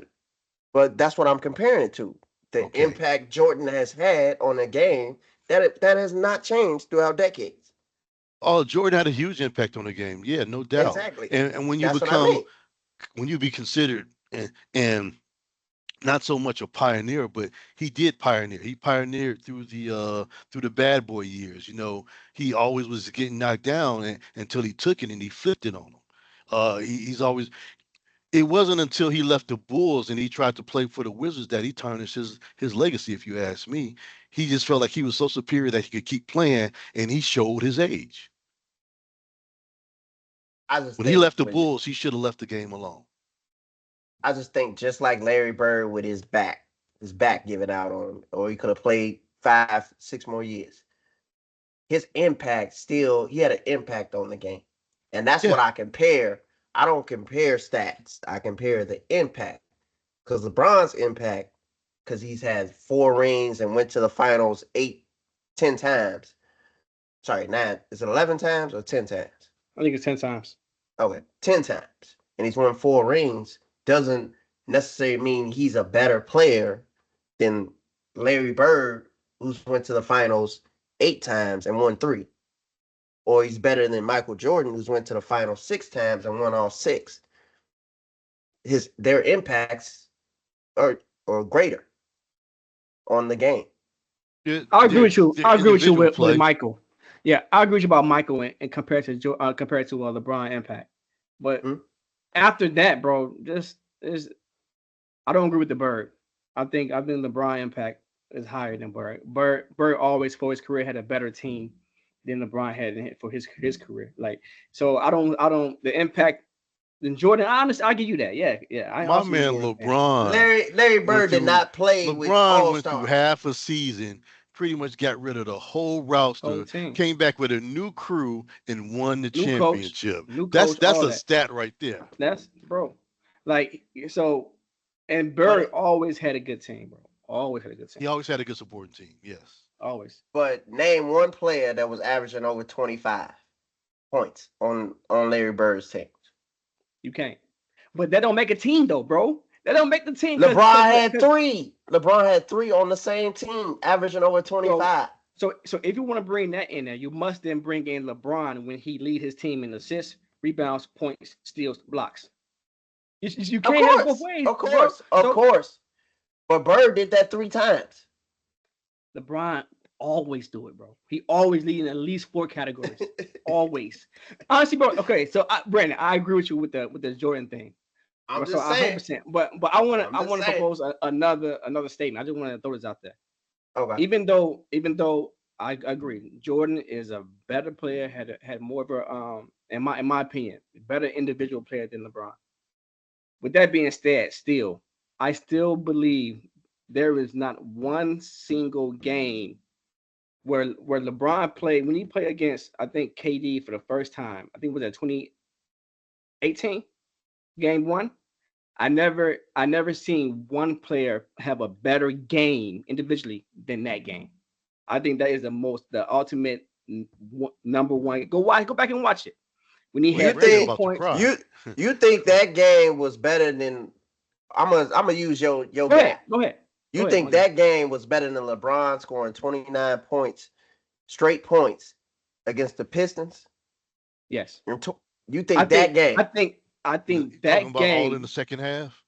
that's what I'm comparing it to. The
Okay.
impact Jordan has had on the game that has not changed throughout decades.
Oh, Jordan had a huge impact on the game. Yeah, no doubt.
Exactly.
And
That's what I mean.
when you be considered and not so much a pioneer, but he did pioneer. He pioneered through the bad boy years. He always was getting knocked down until he took it and he flipped it on him. He's always. It wasn't until he left the Bulls and he tried to play for the Wizards that he tarnished his legacy. If you ask me, he just felt like he was so superior that he could keep playing, and he showed his age.
I just
When he
think
left the Bulls, he should have left the game alone.
I just think just like Larry Bird with his back giving out on him, or he could have played 5, 6 more years. His impact still, he had an impact on the game. And that's
Yeah.
what I compare. I don't compare stats. I compare the impact. Because LeBron's impact, because he's had 4 rings and went to the finals 8, 10 times. Sorry, 9. Is it 11 times or 10 times?
I think it's 10 times.
Okay, 10 times. And he's won 4 rings. Doesn't necessarily mean he's a better player than Larry Bird, who's went to the finals 8 times and won 3. Or he's better than Michael Jordan, who's went to the final 6 times and won all 6. Their impacts are greater on the game.
I agree with you.
Their
I agree with you
individual
with
play.
Michael. Yeah, I agree with you about Michael and compared to LeBron impact. But after that, bro, just is I don't agree with the Bird. I think LeBron impact is higher than Bird. Bird always for his career had a better team than LeBron had for his career. Like so, I don't the impact. Then Jordan, honest, I'll give you that. Yeah, yeah. I
My
also give
man
Jordan that.
LeBron
Larry
went
Bird did
through
not play with
LeBron
all
went through
stars.
half a season, pretty much got rid of the whole
Whole
roster,
team,
came back with a new crew and won the championship.
new
That's
coach,
that's
all
a
that.
stat right there.
That's bro. Like so, and Bird
But
always had a good team, bro. Always had a good team.
He always had a good supporting team. Yes.
Always.
but name one player that was averaging over 25 points on Larry Bird's team.
You can't. But that don't make a team though, bro. That don't make the team.
LeBron had 3. LeBron had 3 on the same team, averaging over 25.
So if you want to bring that in there, you must then bring in LeBron when he lead his team in assists, rebounds, points, steals, blocks. You
Of
can't have it both
course,
ways,
of
bro.
course, of
So
course. But Bird did that 3 times.
LeBron always do it, bro. He always lead in at least 4 categories. Always. Honestly, bro. Okay, so Brandon, I agree with you with the Jordan thing.
I'm
So
just saying.
100%. But I want
I'm just
to
saying.
propose another statement. I just want to throw this out there.
Okay.
Even though I agree. Jordan is a better player, had more of a in my opinion, better individual player than LeBron. With that being said, still, I still believe there is not one single game where LeBron played when he played against I think KD for the first time. I think it was at 2018 game one. I never seen one player have a better game individually than that game. I think that is the ultimate number one. Go back and watch it. When he
Well,
You
had
Brandon
50
think
about to
points.
cry.
you think that game was better than I'm gonna use your
Go
guy.
ahead. Go ahead.
You
Go ahead.
think that game was better than LeBron scoring 29 points, straight points against the Pistons?
Yes.
You
I
think that
think
game
I think I
You
think
talking
that
about all in the
game.
second half?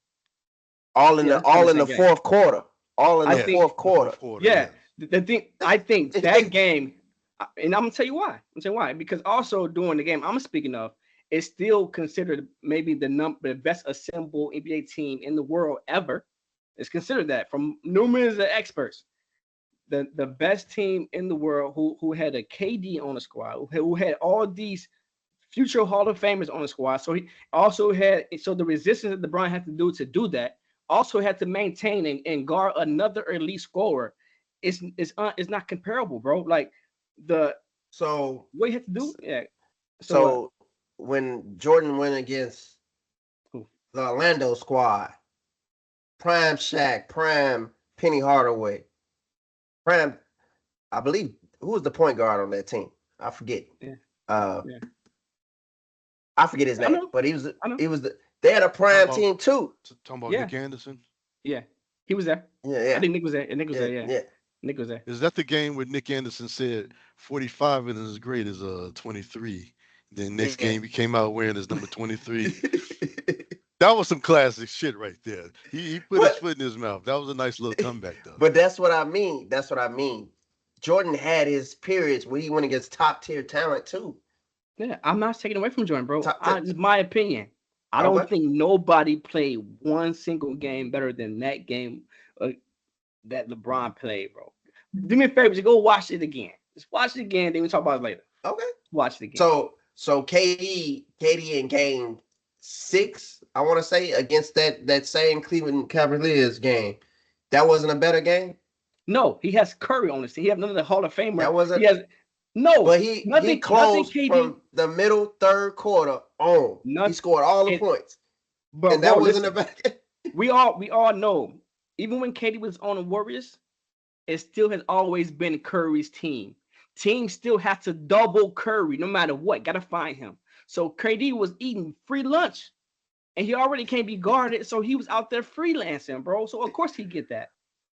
all in
Yeah,
the
let's talk about
all in
that
the
game.
fourth quarter, all in
I
the
Yes,
think
fourth
the
quarter?
fourth quarter.
yeah.
Yes.
The thing I think that game, and I'm gonna tell you why. I'm saying why because also during the game I'm speaking of, it's still considered maybe the best assembled NBA team in the world ever. It's considered that from numerous experts. The best team in the world who had a KD on the squad, who had all these future Hall of Famers on the squad. So he also had the resistance that LeBron had to do that also had to maintain and guard another elite scorer. It's not comparable, bro. Like the
So
what he had to do, yeah. So what?
so when Jordan went against
Who?
the Orlando squad, prime Shaq, prime Penny Hardaway, prime I believe who was the point guard on that team? I forget.
Yeah,
Uh,
yeah.
I forget his
I
name,
know,
but
I know.
they had a
Talking
prime
about
team too.
talking about
Yeah,
Nick Anderson.
yeah. He was there.
Yeah,
I
yeah,
think Nick was there. And Nick was
yeah,
there. Yeah,
yeah.
Nick was there.
Is that the game where Nick Anderson said 45 isn't as great as 23? Then next
Yeah.
game he came out wearing his number 23. That was some classic shit right there. He put his
but
foot in his mouth. That was a nice little comeback though.
but that's what I mean. That's what I mean. Jordan had his periods where he went against top tier talent too.
Yeah, I'm not taking away from Jordan, bro.
Top, t-
It's my opinion. I don't
okay.
think nobody played one single game better than that game uh, that LeBron played, bro. Do me a favor, just go watch it again. Just watch it again, then we talk about it later.
Okay.
Watch it again.
So KD in game 6, I want to say, against that same Cleveland Cavaliers game. That wasn't a better game.
No, he has Curry on his team. He has none of the Hall of Famer.
That wasn't.
He has no,
But he
nothing
closed
KD.
from the middle third quarter on. He scored all the points,
But
and that
bro,
wasn't
listen,
a bad game.
we all know, even when KD was on the Warriors, it still has always been Curry's team. Teams still have to double Curry no matter what. Gotta find him. So KD was eating free lunch, and he already can't be guarded. So he was out there freelancing, bro. So of course he get that.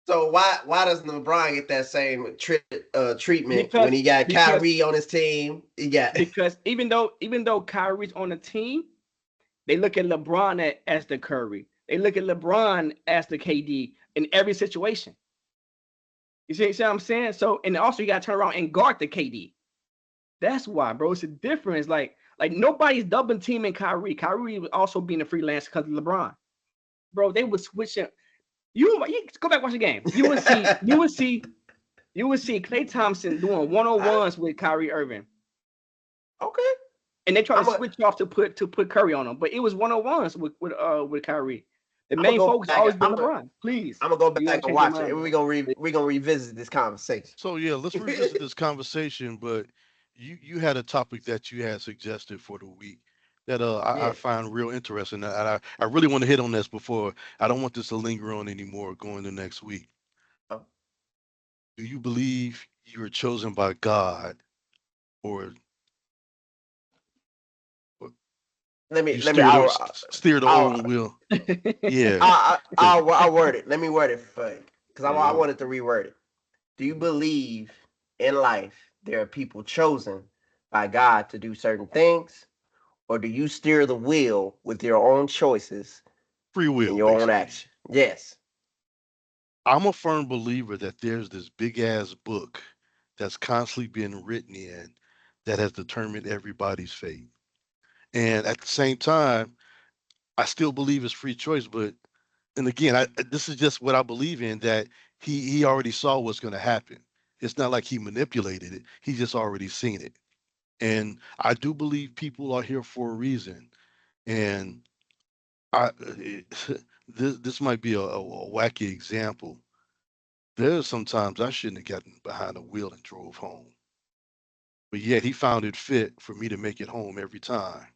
So why doesn't LeBron get that same treatment when he got
Because
Kyrie on his team? He got
because even though Kyrie's on the team, they look at LeBron as the Curry. They look at LeBron as the KD in every situation. You see what I'm saying? So, and also you got to turn around and guard the KD. That's why, bro. It's a difference. Like nobody's double teaming Kyrie. Kyrie was also being a freelance because of LeBron. Bro, they would switch it. You go back and watch the game. You would see Klay Thompson doing one-on-ones with Kyrie Irving.
Okay.
And they try to switch off to put Curry on them, but it was one-on-ones with Kyrie. The main focus always been LeBron. Please,
I'm gonna go back and watch it. And we're gonna revisit this conversation.
So yeah, let's revisit this conversation. But you had a topic that you had suggested for the week that I find real interesting. And I really want to hit on this before I don't want this to linger on anymore going to next week.
Oh.
Do you believe you were chosen by God, or
Let me
steer the old wheel? Yeah.
I'll word it. Let me word it for you because I wanted to reword it. Do you believe in life there are people chosen by God to do certain things, or do you steer the wheel with your own choices,
Free will,
and your own action? Yes.
I'm a firm believer that there's this big ass book that's constantly being written in that has determined everybody's fate. And at the same time, I still believe it's free choice. But and again, this is just what I believe in, that he already saw what's going to happen. It's not like he manipulated it. He just already seen it. And I do believe people are here for a reason. And this might be a wacky example. There's sometimes I shouldn't have gotten behind the wheel and drove home, but yet he found it fit for me to make it home every time.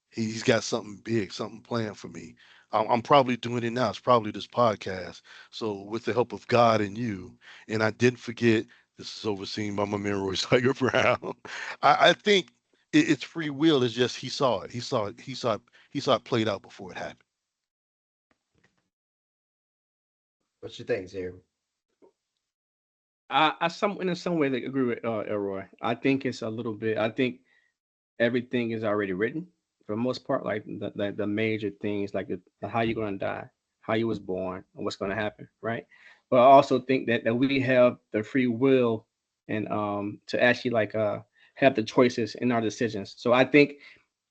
He's got something big, something planned for me. I'm probably doing it now. It's probably this podcast. So with the help of God and you, and I didn't forget, this is overseen by my man Royce Tiger Brown. I think it's free will. It's just he saw it. He saw it. He saw it. He saw it played out before it happened.
What you think, Jeremy?
In some way like, agree with Elroy. I think it's a little bit. I think everything is already written for the most part. Like the major things, like how you're gonna die, how you was born, and what's gonna happen, right? But I also think that we have the free will and to actually like have the choices in our decisions. So I think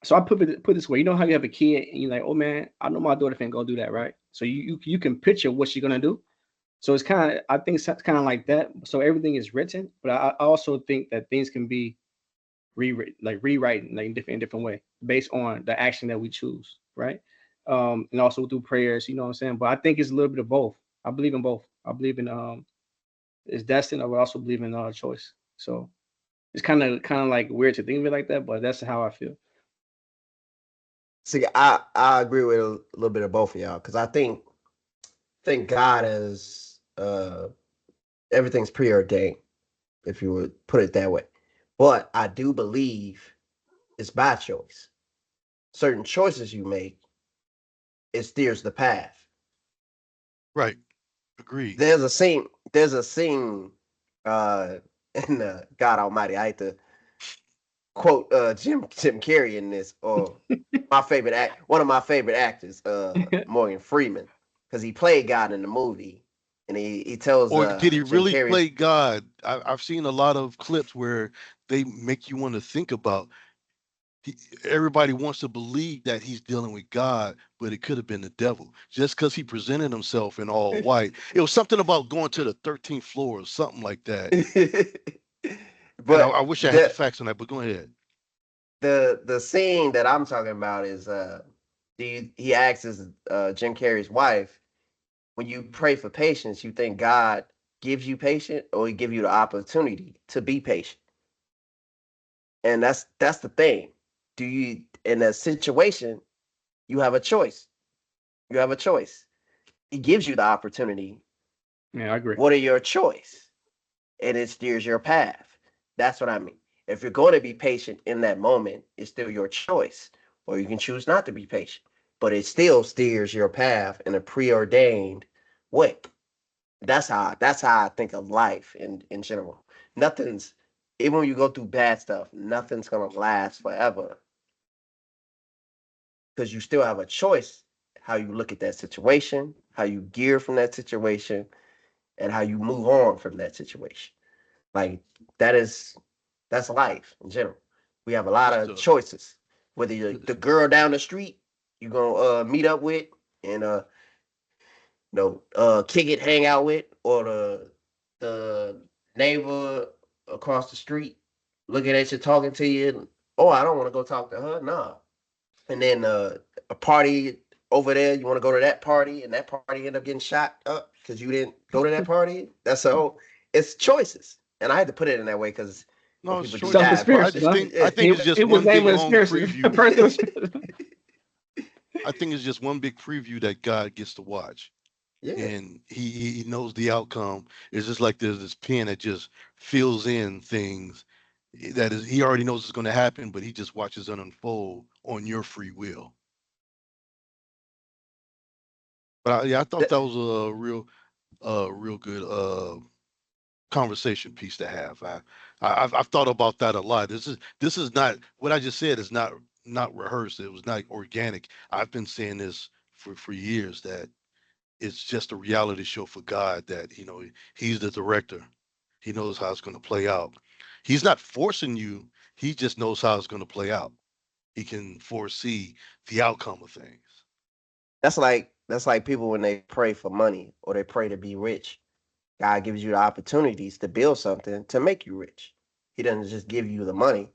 so. I put this way. You know how you have a kid and you're like, oh man, I know my daughter can go do that, right? So you can picture what she's gonna do. So it's kind of, I think it's kind of like that. So everything is written, but I also think that things can be rewriting like in different way based on the action that we choose, right? And also through prayers, you know what I'm saying? But I think it's a little bit of both. I believe in both. I believe in it's destined. I would also believe in choice. So it's kind of like weird to think of it like that, but that's how I feel.
See, I agree with a little bit of both of y'all because I think God is everything's preordained, if you would put it that way. But I do believe it's by choice. Certain choices you make, it steers the path.
Right. Agreed.
There's a scene. There's a scene uh, in God Almighty. I hate to quote Jim Carrey in this, or my favorite one of my favorite actors, Morgan Freeman, because he played God in the movie, and he tells
Or did he
Jim
really
Carrey's.
play God? I've seen a lot of clips where they make you want to think about. He, everybody wants to believe that he's dealing with God, but it could have been the devil. Just because he presented himself in all white, it was something about going to the 13th floor or something like that. And I
But
wish I had the
the
facts on that. But go ahead.
the scene that I'm talking about is he asks his Jim Carrey's wife, when you pray for patience, you think God gives you patience or he give you the opportunity to be patient. And that's the thing. Do you in a situation, you have a choice. You have a choice. He gives you the opportunity.
Yeah, I agree.
What are your choice? And it steers your path. That's what I mean. If you're going to be patient in that moment, it's still your choice. Or you can choose not to be patient. But it still steers your path in a preordained way. That's how I think of life in general. Nothing's even when you go through bad stuff, nothing's gonna last forever because you still have a choice how you look at that situation, how you gear from that situation, and how you move on from that situation. Like that is that's life in general. We have a lot
Just
of choices. Whether you're the girl down the street you're gonna meet up with and kick it, hang out with, or the neighbor across the street looking at you, talking to you. And, oh, I don't want to go talk to her. Nah. And then a party over there, you want to go to that party, and that party end up getting shot up because you didn't go to that party. That's so it's choices, and I had to put it in that way because when
no, it's
people do
Self
choices.
die,
I
experience,
just
huh?
think
yeah,
I think it's just
It was
one
name
big
of
long
experience,
preview.
personal experience.
I think it's just one big preview that God gets to watch.
yeah.
And he knows the outcome. It's just like there's this pen that just fills in things that is he already knows it's going to happen, but he just watches it unfold on your free will. But yeah, I thought
That-
that was a real good conversation piece to have. I've thought about that a lot. This is not what I just said is not rehearsed. It was not organic. I've been saying this for years that it's just a reality show for God that he's the director. He knows how it's going to play out. He's not forcing you. He just knows how it's going to play out. He can foresee the outcome of things.
that's like people when they pray for money or they pray to be rich. God gives you the opportunities to build something to make you rich. He doesn't just give you the money.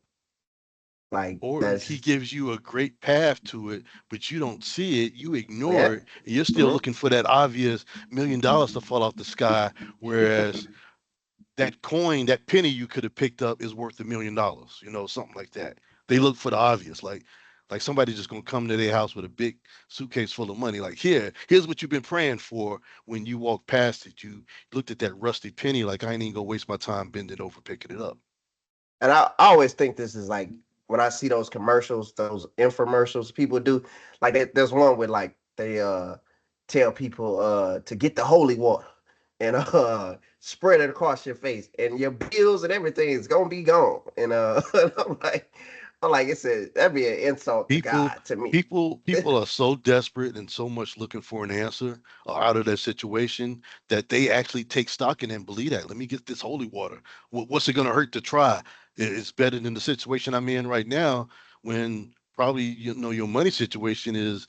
Like
Or he
that's
gives you a great path to it, but you don't see it, you ignore
yeah.
it, and you're still
hmm
looking for that obvious $1 million to fall off the sky, whereas that coin, that penny you could have picked up is worth $1 million, something like that. They look for the obvious, like somebody just gonna come to their house with a big suitcase full of money. Like, here's what you've been praying for. When you walk past it, you looked at that rusty penny, like, I ain't even gonna waste my time bending over picking it up.
And I always think this is like when I see those commercials, those infomercials people do. Like there's one where like they tell people to get the holy water and spread it across your face, and your bills and everything is gonna be gone. And I'm like, that'd be an insult to
People,
God to me.
people are so desperate and so much looking for an answer out of that situation that they actually take stock in and believe that. Let me get this holy water. What's it going to hurt to try? It's better than the situation I'm in right now, when probably your money situation is,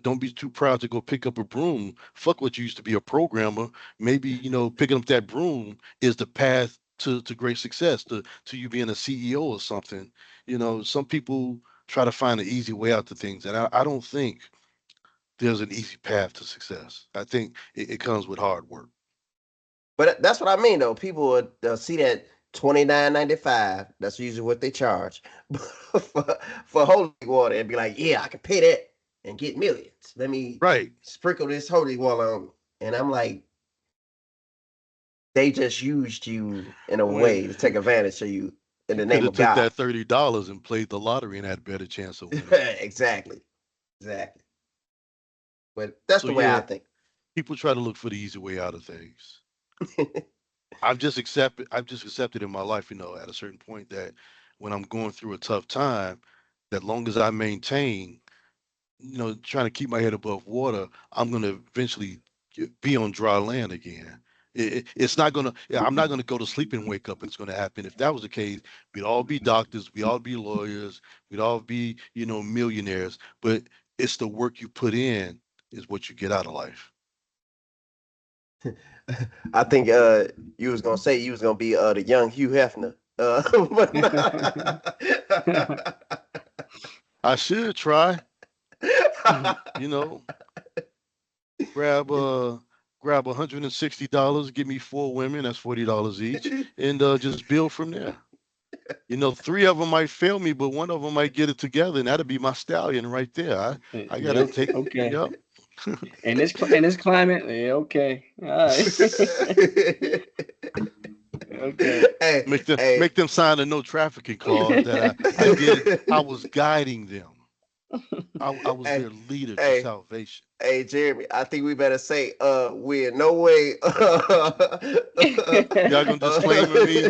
don't be too proud to go pick up a broom. Fuck what you used to be a programmer. Maybe picking up that broom is the path to great success, to you being a CEO or something. Some people try to find an easy way out to things. And I don't think there's an easy path to success. I think it comes with hard work.
But that's what I mean, though. People would see that 29.95. That's usually what they charge for, for holy water, and be like, "Yeah, I can pay that and get millions. Let me
Right.
sprinkle this holy water on." And I'm like, they just used you in a
When
way to take advantage of you in
you
the
could
name
have
of
took
God.
that $30 and played the lottery and had a better chance of winning.
Exactly, exactly. But that's
So
the way I
yeah,
think.
people try to look for the easy way out of things.
But
I've just accepted in my life, at a certain point, that when I'm going through a tough time, that long as I maintain, trying to keep my head above water, I'm going to eventually be on dry land again. It's not going to, yeah, I'm not going to go to sleep and wake up. It's going to happen. If that was the case, we'd all be doctors, we'd all be lawyers, we'd all be, millionaires. But it's the work you put in is what you get out of life.
I think you was gonna say you was gonna be the young Hugh Hefner. But
I should try, you know, grab grab $160, give me four women, that's $40 each, and just build from there. Three of them might fail me, but one of them might get it together, and that'll be my stallion right there. I gotta
Yep.
take,
Okay.
yep.
In this climate, yeah, okay. All right. Okay.
hey,
Make them
hey.
make them sign a no trafficking clause that I did. I was guiding them. I was
hey,
their leader to
hey,
salvation.
hey, Jeremy. I think we better say, we in no way,
Y'all gonna disclaimer me?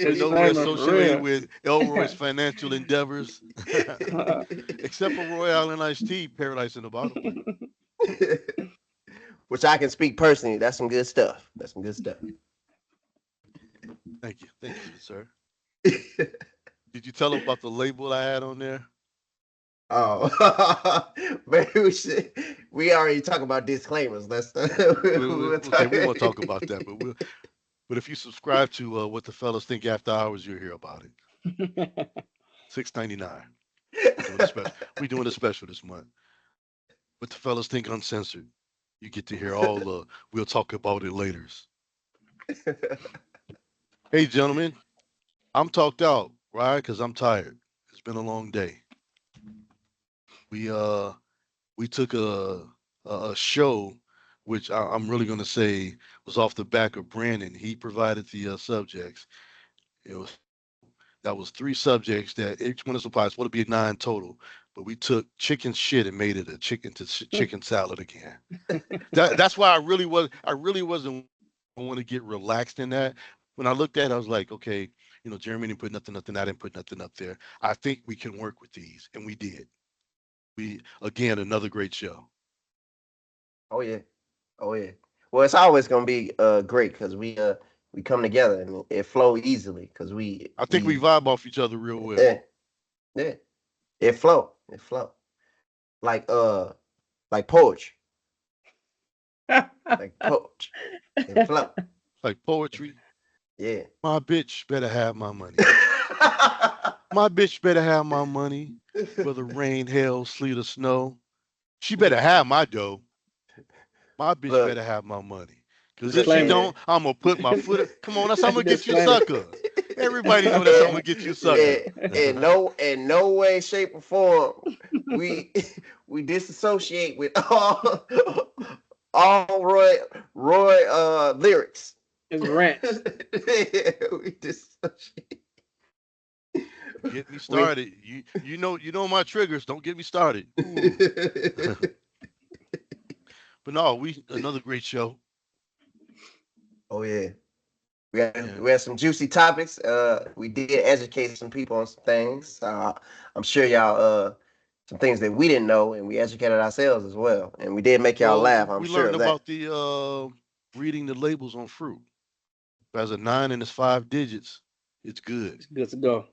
We're
Disclaimer for
associated
real.
with Elroy's financial endeavors, except for Royale and Iced Tea, Paradise in the Bottle.
which I can speak personally. That's some good stuff. That's some good stuff.
Thank you, good sir. Did you tell them about the label I had on there?
Oh, maybe we already talk about disclaimers. Let's we'll
Okay,
talk.
we won't talk about that, but if you subscribe to what the fellas think after hours, you'll hear about it. $6.99. We're doing a special. We're doing a special this month. What the fellas think uncensored. You get to hear all the. We'll talk about it later. Hey, gentlemen, I'm talked out, right? Because I'm tired. It's been a long day. We uh we took a show, which I'm really going to say was off the back of Brandon. He provided the subjects. It was That was three subjects that each one is supplied. It's supposed to be nine total, but we took chicken shit and made it a chicken salad again. That's why I really wasn't want to get relaxed in that. When I looked at it, I was like, okay, Jeremy didn't put nothing. I didn't put nothing up there. I think we can work with these, and we did. We again another great show.
Oh yeah, oh yeah. Well, it's always gonna be great because we come together and it flow easily because we
I think we
we
vibe off each other real
yeah
well.
yeah it flow like like poetry, like poetry, it flow.
like poetry.
Yeah.
My bitch better have my money. My bitch better have my money, whether rain, hail, sleet, or snow. She better have my dough. My bitch
Look,
better have my money. Cause if
look
she
Disclaimer.
here.
don't, I'm gonna put my foot. Come on, that's how I'm gonna get you,
Disclaimer.
sucker. Everybody know that's how I'm
in,
gonna get you,
Yeah.
sucker.
in no way, shape, or form, we we disassociate with all Roy lyrics.
It's rants.
We disassociate.
Get me
We
started. You know my triggers. Don't get me started. Ooh. But no, we another great show.
oh yeah.
Yeah.
We had some juicy topics. We did educate some people on some things. I'm sure y'all some things that we didn't know, and we educated ourselves as well. And we did make y'all
Well,
laugh. I'm
we
sure
learned
of that.
about the reading the labels on fruit. If it has a 9 and it's 5 digits, it's good.
It's good to go.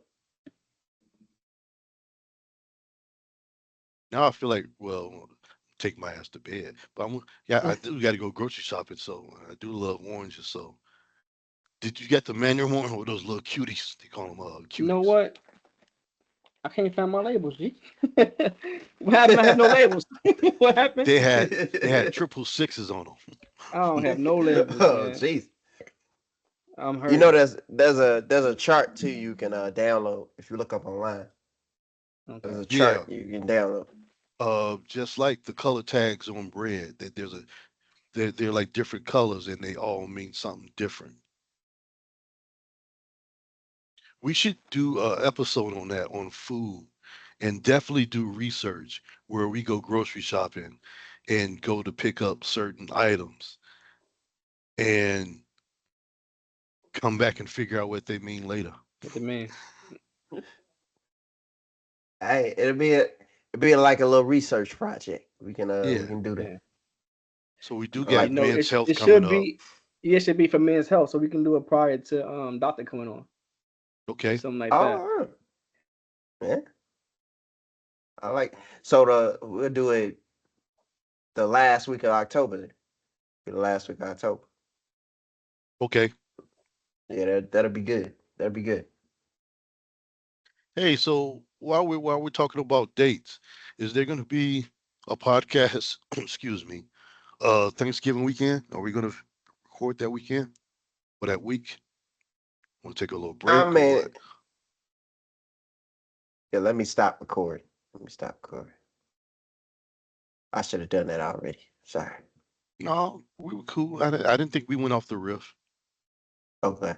Now I feel like, well, take my ass to bed. But yeah, I do got to go grocery shopping, so I do love oranges. So, did you get the manual one or those little cuties? They call them
You know
cuties.
what? I can't find my labels, G. What happened? I have no labels. What happened?
They had triple sixes on them.
I don't have no labels,
Oh
man.
jeez.
I'm
You know
hurting.
there's a chart too you can download if you look up online. There's
Okay.
a
Yeah,
chart you can download.
just like the color tags on bread, that they're like different colors and they all mean something different. We should do a episode on that on food and definitely do research where we go grocery shopping and go to pick up certain items and come back and figure out what they mean later.
What the man?
Hey, it'll be like a little research project. We
Yeah.
can do that.
Yeah.
So we do
I
got
You
like
know,
that.
men's health
it
coming
should
up.
be. Yeah, it should be for men's health, so we can do it prior to doctor coming on,
Okay.
something like that.
Oh yeah. I like so we'll do it the last week of October. The last week of October.
Okay.
Yeah, that'll be good. That'll be good.
Hey, so while we're talking about dates, is there going to be a podcast, excuse me, Thanksgiving weekend? Are we going to record that weekend or that week? Want to take a little
I
break or
mean,
what?
yeah, let me stop recording. Let me stop recording. I should have done that already. Sorry.
No, we were cool. I didn't think we went off the riff.
Okay.